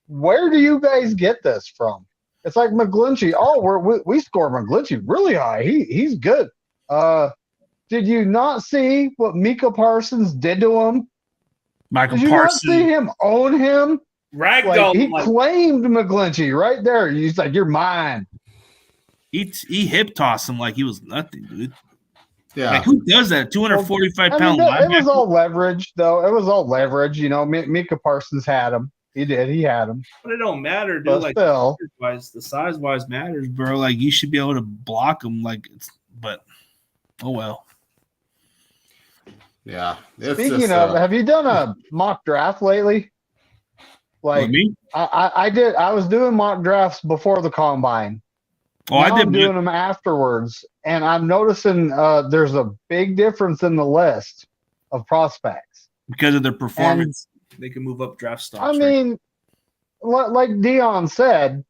Speaker 4: where do you guys get this from? It's like McGlinchey. Oh, we score McGlinchey really high. He's good. Did you not see what Mika Parsons did to him?
Speaker 1: Michael
Speaker 4: Did you
Speaker 1: Parsons
Speaker 4: not see him own him?
Speaker 1: ragdoll.
Speaker 4: He claimed McGlinchey right there. He's like, "You're mine."
Speaker 1: He hip tossed him like he was nothing, dude.
Speaker 6: Yeah.
Speaker 1: Like, who does that? 245
Speaker 4: I
Speaker 1: pound
Speaker 4: mean, it was
Speaker 1: linebacker?
Speaker 4: all leverage, though. It was all leverage. You know, Mika Parsons had him. He did. He had him.
Speaker 1: But it don't matter, dude.
Speaker 4: But
Speaker 1: Like
Speaker 4: still,
Speaker 1: the size wise matters, bro. Like you should be able to block him. But oh well.
Speaker 6: Yeah.
Speaker 4: speaking of, have you done a mock draft lately? Like
Speaker 1: me?
Speaker 4: I did. I was doing mock drafts before the combine.
Speaker 1: Oh,
Speaker 4: Now
Speaker 1: I did.
Speaker 4: I'm doing them afterwards, and I'm noticing there's a big difference in the list of prospects
Speaker 1: Because of their performance, they can move up draft stocks.
Speaker 4: I mean, like Dion said,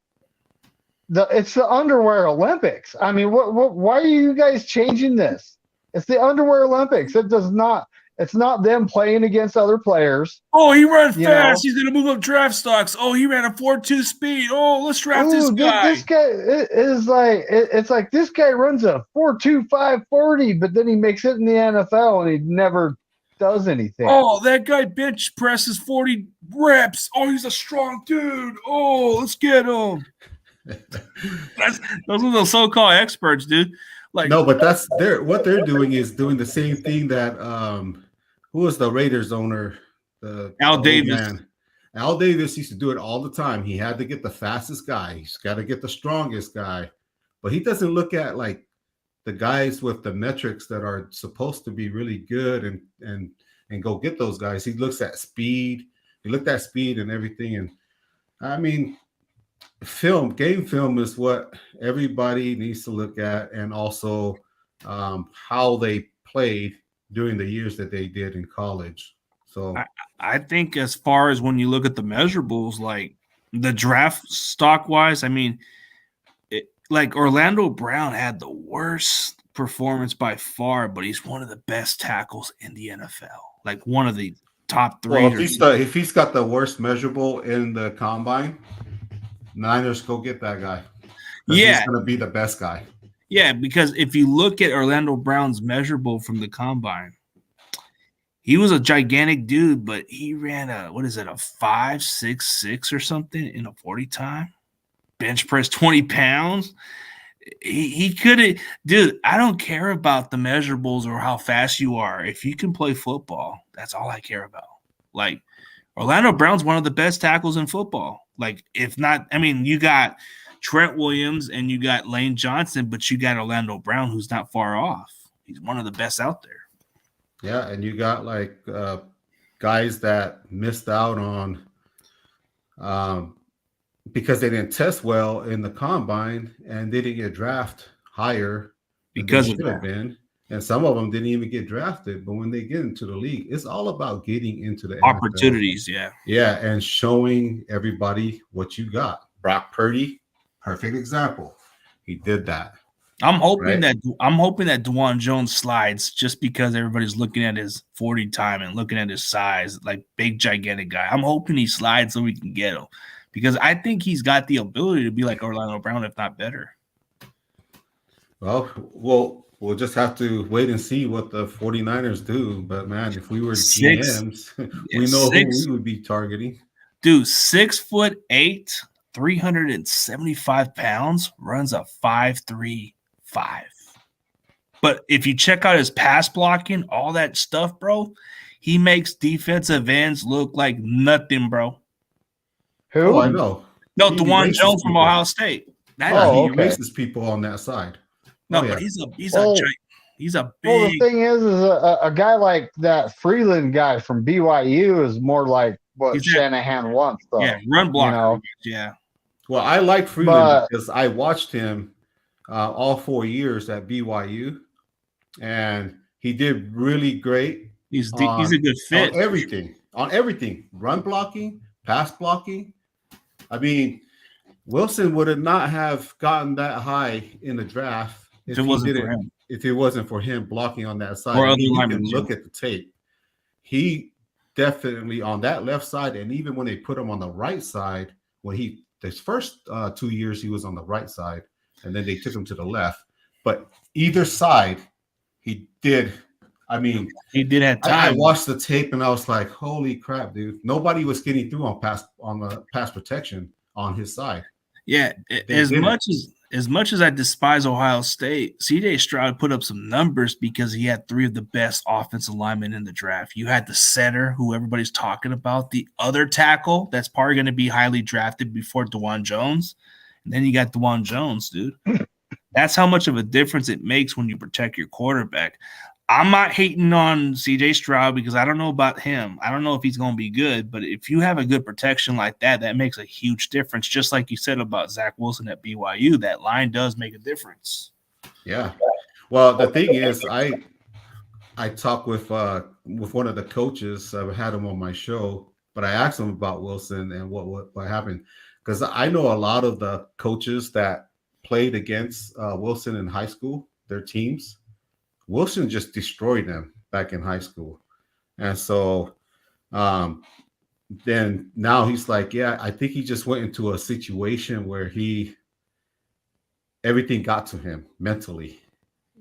Speaker 4: it's the underwear Olympics. I mean, why are you guys changing this? It's the underwear Olympics. It's not them playing against other players.
Speaker 1: Oh, he ran fast.
Speaker 4: You know?
Speaker 1: He's going to move up draft stocks. Oh, he ran a 4.2 speed. Oh, let's draft this guy.
Speaker 4: This guy is like, it's like this guy runs a 4.25 40, but then he makes it in the NFL and he never does anything.
Speaker 1: Oh, that guy bench presses 40 reps. Oh, he's a strong dude. Oh, let's get him. Those are the so-called experts, dude. Like,
Speaker 6: no, but what they're doing is doing the same thing that who was the Raiders owner?
Speaker 1: Al Davis.
Speaker 6: Man. Al Davis used to do it all the time. He had to get the fastest guy. He's got to get the strongest guy. But he doesn't look at like the guys with the metrics that are supposed to be really good and go get those guys. He looks at speed. He looked at speed and everything. And I mean, game film is what everybody needs to look at, and also how they played during the years that they did in college. So
Speaker 1: I think as far as when you look at the measurables, like the draft stock wise, I mean, like Orlando Brown had the worst performance by far, but he's one of the best tackles in the NFL. Like one of the top three.
Speaker 6: Well, if he's got the worst measurable in the combine, Niners go get that guy.
Speaker 1: Yeah,
Speaker 6: he's going to be the best guy.
Speaker 1: Yeah, because if you look at Orlando Brown's measurable from the combine, he was a gigantic dude, but he ran a 5.66 or something in a 40 time. Bench press 20 pounds. He could have, dude. I don't care about the measurables or how fast you are. If you can play football, that's all I care about. Like Orlando Brown's one of the best tackles in football. Like if not, I mean, you got Trent Williams and you got Lane Johnson, but you got Orlando Brown, who's not far off. He's one of the best out there.
Speaker 6: Yeah, and you got like guys that missed out on because they didn't test well in the combine and they didn't get drafted higher
Speaker 1: because
Speaker 6: they
Speaker 1: of
Speaker 6: should have been. And some of them didn't even get drafted. But when they get into the league, it's all about getting into the
Speaker 1: opportunities.
Speaker 6: NFL. Yeah, and showing everybody what you got. Brock Purdy, perfect example. He did that.
Speaker 1: I'm hoping that DeJuan Jones slides just because everybody's looking at his 40 time and looking at his size, like big gigantic guy. I'm hoping he slides so we can get him because I think he's got the ability to be like Orlando Brown, if not better.
Speaker 6: Well, we'll just have to wait and see what the 49ers do. But man, if we were GMs, we know who we would be targeting.
Speaker 1: Dude, 6'8", 375 pounds, runs a 5.35. But if you check out his pass blocking, all that stuff, bro, he makes defensive ends look like nothing, bro.
Speaker 6: Who? Oh, I know.
Speaker 1: No, DeJuan Jones from Ohio State.
Speaker 6: He erases people on that side.
Speaker 1: No, but he's a big.
Speaker 4: Well, the thing is a guy like that Freeland guy from BYU is more like what Shanahan wants, though.
Speaker 1: Yeah, run blocker. Yeah.
Speaker 6: Well, I like Freeland because I watched him all 4 years at BYU, and he did really great.
Speaker 1: He's a good fit
Speaker 6: on everything, run blocking, pass blocking. I mean, Wilson would not have gotten that high in the draft if it wasn't for him blocking on that side.
Speaker 1: Or other
Speaker 6: you
Speaker 1: linemen
Speaker 6: can look at the tape. he definitely on that left side, and even when they put him on the right side, when his first 2 years he was on the right side, and then they took him to the left. But either side, he did. I mean,
Speaker 1: He did have
Speaker 6: I
Speaker 1: time.
Speaker 6: watched the tape and I was like, "Holy crap, dude! Nobody was getting through on the pass protection on his side."
Speaker 1: Yeah,
Speaker 6: They didn't.
Speaker 1: as much as I despise Ohio State, CJ Stroud put up some numbers because he had 3 of the best offensive linemen in the draft. You had the center, who everybody's talking about, the other tackle that's probably going to be highly drafted before DeJuan Jones, and then you got DeJuan Jones, dude. That's how much of a difference it makes when you protect your quarterback. I'm not hating on CJ Stroud because I don't know about him. I don't know if he's going to be good, but if you have a good protection like that, that makes a huge difference. Just like you said about Zach Wilson at BYU, that line does make a difference.
Speaker 6: Yeah. Well, the thing is, I talked with one of the coaches. I had him on my show, but I asked him about Wilson and what happened, because I know a lot of the coaches that played against Wilson in high school, their teams. Wilson just destroyed them back in high school. And so then now he's like, yeah, I think he just went into a situation where everything got to him mentally.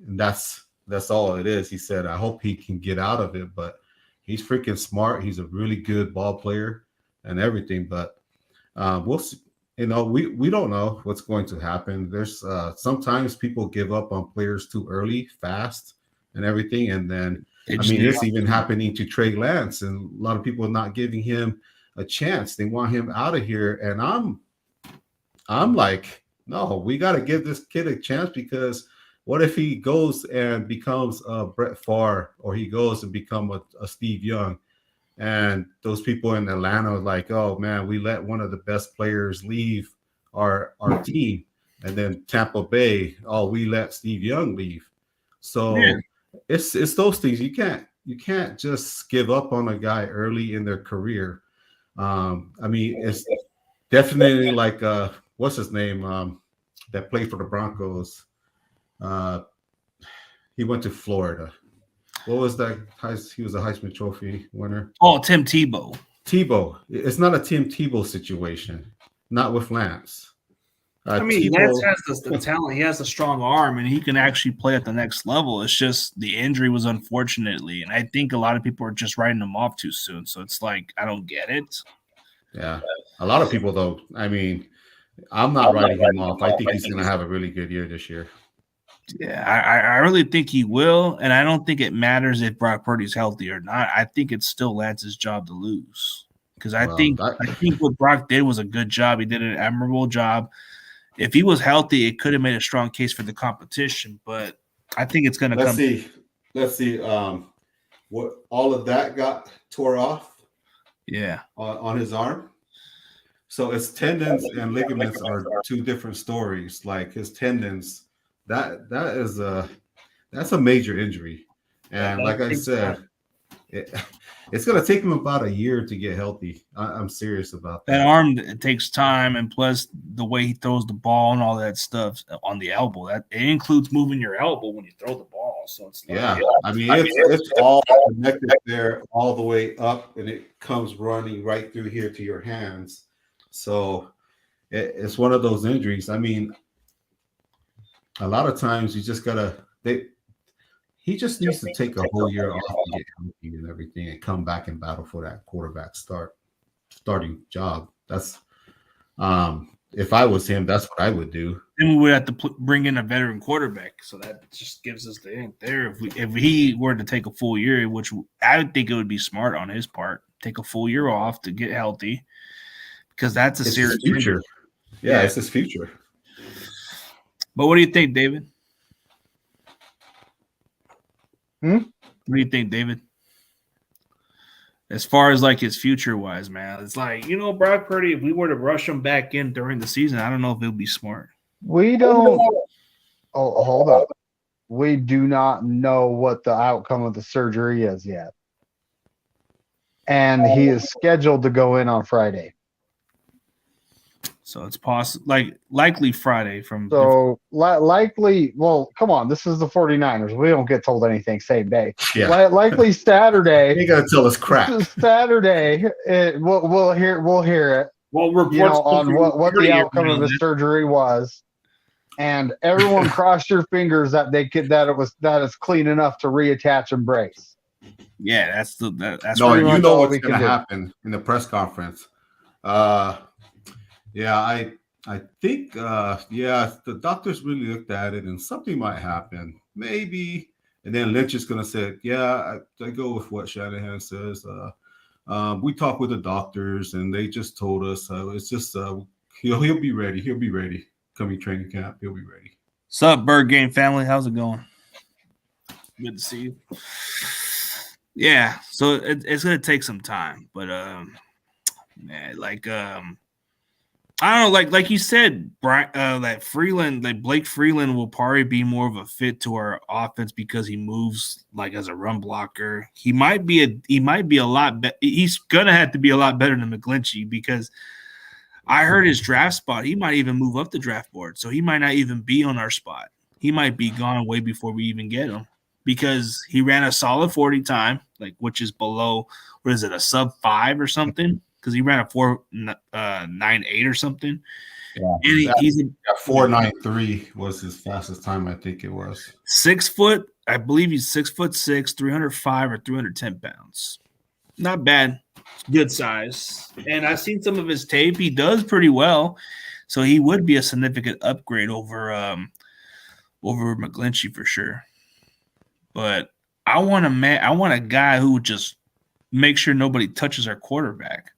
Speaker 6: And that's all it is. He said, I hope he can get out of it, but he's freaking smart. He's a really good ball player and everything, but we'll see. You know, we don't know what's going to happen. There's sometimes people give up on players too early, fast, and everything. And then, it's even happening to Trey Lance, and a lot of people are not giving him a chance. They want him out of here. And I'm like, no, we got to give this kid a chance, because what if he goes and becomes a Brett Favre, or he goes and become a Steve Young? And those people in Atlanta are like, oh man, we let one of the best players leave our team. And then Tampa Bay, oh, we let Steve Young leave. So it's those things. You can't just give up on a guy early in their career. It's definitely like what's his name? That played for the Broncos. He went to Florida. What was that? He was a Heisman Trophy winner.
Speaker 1: Oh, Tim Tebow.
Speaker 6: It's not a Tim Tebow situation. Not with Lance.
Speaker 1: Lance has the talent. He has a strong arm, and he can actually play at the next level. It's just the injury was unfortunately, and I think a lot of people are just writing him off too soon. So it's like, I don't get it.
Speaker 6: Yeah. A lot of people, though, I'm not writing him off. I think he's going to have a really good year this year.
Speaker 1: Yeah, I really think he will, and I don't think it matters if Brock Purdy's healthy or not. I think it's still Lance's job to lose, because I think what Brock did was a good job. He did an admirable job. If he was healthy, it could have made a strong case for the competition, but I think it's going to come.
Speaker 6: Let's see. What all of that got tore off?
Speaker 1: Yeah,
Speaker 6: on his arm. So his tendons and ligaments are two different stories. Like his tendons. That's a major injury, and like I said, it's going to take him about a year to get healthy. I'm serious about that.
Speaker 1: That arm, it takes time, and plus the way he throws the ball and all that stuff on the elbow. That it includes moving your elbow when you throw the ball. So it's
Speaker 6: it's all connected there all the way up, and it comes running right through here to your hands. So it's one of those injuries. A lot of times you just he just needs to take a whole year off to get healthy and everything, and come back and battle for that quarterback starting job. That's if I was him, that's what I would do.
Speaker 1: Then we would have to bring in a veteran quarterback, so that just gives us the end there. If he were to take a full year, which I would think it would be smart on his part, take a full year off to get healthy, because that's a serious
Speaker 6: future. Yeah, it's his future.
Speaker 1: But what do you think, David? What do you think, David? As far as like his future wise, man, it's like, Brock Purdy, if we were to rush him back in during the season, I don't know if it would be smart.
Speaker 4: We don't. Oh, hold up. We do not know what the outcome of the surgery is yet. And he is scheduled to go in on Friday.
Speaker 1: So it's possible, likely Friday from.
Speaker 4: So likely, well, come on, this is the 49ers. We don't get told anything same day.
Speaker 6: Yeah.
Speaker 4: Likely Saturday.
Speaker 6: You gotta tell us crap.
Speaker 4: Saturday, we'll hear it.
Speaker 1: Well,
Speaker 4: On what the outcome of his surgery was, and everyone cross your fingers that that it's clean enough to reattach and brace.
Speaker 1: Yeah, that's
Speaker 6: no, you know what's gonna happen in the press conference. Yeah, I think the doctors really looked at it and something might happen, maybe. And then Lynch is gonna say, yeah, I go with what Shanahan says. We talked with the doctors and they just told us it's just he'll be ready. He'll be ready coming training camp. He'll be ready.
Speaker 1: What's up, Bird Game family? How's it going? Good to see you. Yeah, so it's gonna take some time, but man, I don't know, like you said, Brian, that Blake Freeland will probably be more of a fit to our offense because he moves like as a run blocker. He might be a lot better. He's gonna have to be a lot better than McGlinchey because I heard his draft spot. He might even move up the draft board, so he might not even be on our spot. He might be gone way before we even get him because he ran a solid 40 time, which is below, what is it, a sub 5 or something? Because he ran a 4.98 or something.
Speaker 6: Yeah,
Speaker 1: and he's
Speaker 6: 4.93 was his fastest time, I think it was.
Speaker 1: 6 foot, I believe he's 6'6", 305 or 310 pounds. Not bad, good size. And I've seen some of his tape. He does pretty well, so he would be a significant upgrade over McGlinchey for sure. But I want a guy who would just make sure nobody touches our quarterback.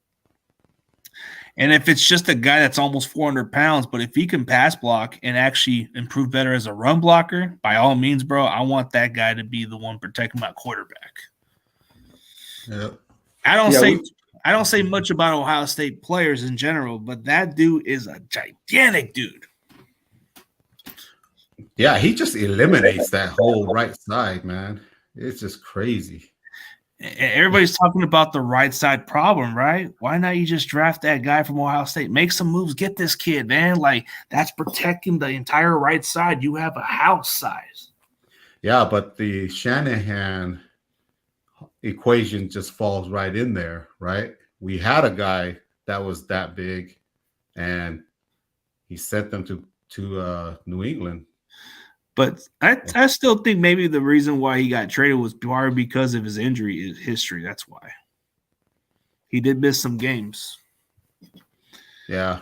Speaker 1: And if it's just a guy that's almost 400 pounds, but if he can pass block and actually improve better as a run blocker, by all means, bro, I want that guy to be the one protecting my quarterback.
Speaker 6: Yeah.
Speaker 1: I don't say much about Ohio State players in general, but that dude is a gigantic dude.
Speaker 6: Yeah, he just eliminates that whole right side, man. It's just crazy.
Speaker 1: Everybody's talking about the right side problem, right? Why not you just draft that guy from Ohio State? Make some moves, get this kid, man. That's protecting the entire right side. You have a house size.
Speaker 6: Yeah, but the Shanahan equation just falls right in there, right? We had a guy that was that big, and he sent them to New England.
Speaker 1: But I still think maybe the reason why he got traded was probably because of his injury history. That's why. He did miss some games.
Speaker 6: Yeah.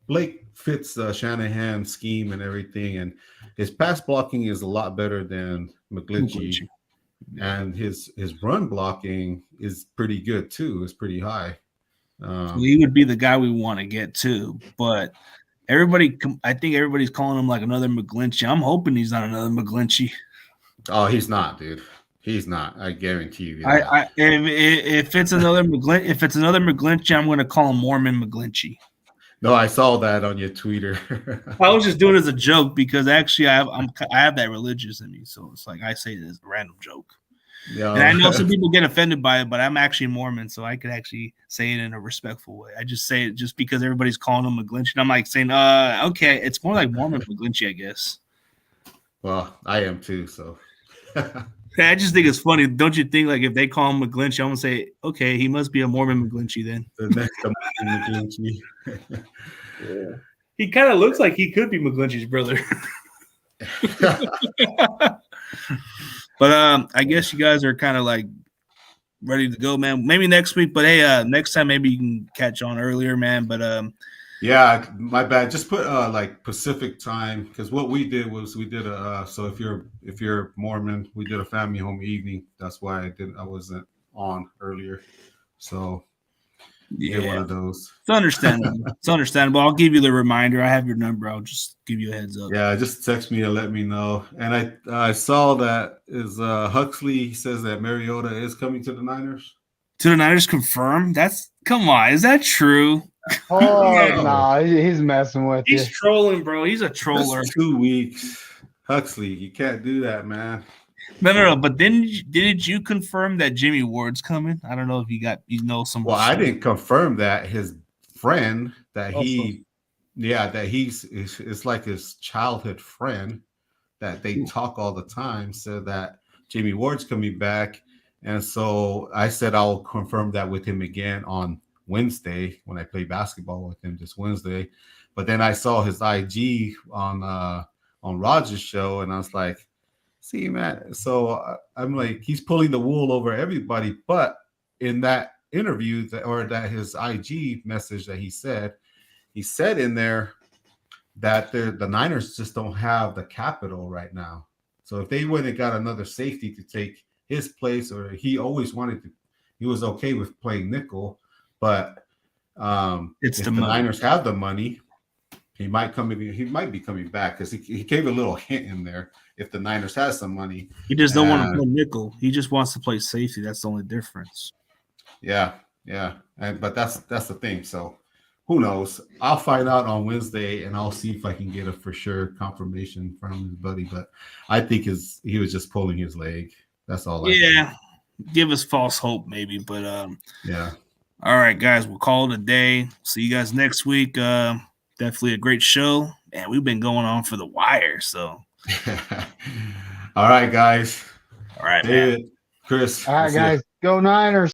Speaker 6: Blake fits Shanahan's scheme and everything, and his pass blocking is a lot better than McGlinchey. And his run blocking is pretty good too. It's pretty high.
Speaker 1: He would be the guy we want to get to, but I think everybody's calling him like another McGlinchey. I'm hoping he's not another McGlinchey.
Speaker 6: Oh, he's not, dude. He's not. I guarantee you. That.
Speaker 1: If it's another McGlinchey, I'm going to call him Mormon McGlinchey.
Speaker 6: No, I saw that on your Twitter.
Speaker 1: I was just doing it as a joke because actually I have that religious in me, so it's like I say it as a random joke. Yeah. And I know some people get offended by it, but I'm actually Mormon, so I could actually say it in a respectful way. I just say it just because everybody's calling him McGlinchey. And I'm like saying, okay, it's more like Mormon McGlinchey, I guess.
Speaker 6: Well, I am too, so.
Speaker 1: I just think it's funny. Don't you think, like, if they call him McGlinchey, I'm going to say, okay, he must be a Mormon McGlinchey then. The next McGlinchey. Yeah. He kind of looks like he could be McGlinchey's brother. But I guess you guys are kind of like ready to go, man. Maybe next week, but hey, next time maybe you can catch on earlier, man. But
Speaker 6: yeah, my bad. Just put like Pacific time, because what we did was we did so if you're Mormon, we did a family home evening. That's why I wasn't on earlier. So yeah, one of those.
Speaker 1: It's understandable. It's understandable. I'll give you the reminder. I have your number. I'll just give you a heads up.
Speaker 6: Yeah, just text me and let me know. And I saw that is Huxley says that Mariota is coming to the Niners.
Speaker 1: To the Niners confirmed? Come on, is that true?
Speaker 4: Oh no, he's messing with you.
Speaker 1: He's trolling, bro. He's a troller.
Speaker 6: That's 2 weeks. Huxley, you can't do that, man.
Speaker 1: No. But didn't you confirm that Jimmy Ward's coming? I don't know if you know some.
Speaker 6: Well, I didn't confirm that. His friend that
Speaker 1: Also.
Speaker 6: it's like his childhood friend that they talk all the time said that Jimmy Ward's coming back. And so I said I'll confirm that with him again on Wednesday when I play basketball with him this Wednesday. But then I saw his IG on Roger's show, and I was like, see, man. So I'm like, he's pulling the wool over everybody. But in that interview that his IG message that he said in there that the Niners just don't have the capital right now. So if they went and got another safety to take his place, or he always wanted to, he was okay with playing nickel, but
Speaker 1: It's
Speaker 6: if
Speaker 1: the
Speaker 6: the
Speaker 1: money.
Speaker 6: Niners have the money, he might be coming back, because he gave a little hint in there. If the Niners has some money,
Speaker 1: He just don't want to play nickel. He just wants to play safety. That's the only difference.
Speaker 6: Yeah. But that's the thing. So who knows? I'll find out on Wednesday, and I'll see if I can get a for sure confirmation from his buddy. But I think he was just pulling his leg. That's all.
Speaker 1: Give us false hope, maybe. But
Speaker 6: yeah.
Speaker 1: All right, guys, we'll call it a day. See you guys next week. Definitely a great show, and we've been going on for the wire. So,
Speaker 6: all right, guys.
Speaker 1: All right,
Speaker 6: David,
Speaker 1: man.
Speaker 6: Chris.
Speaker 4: All right, guys, go Niners.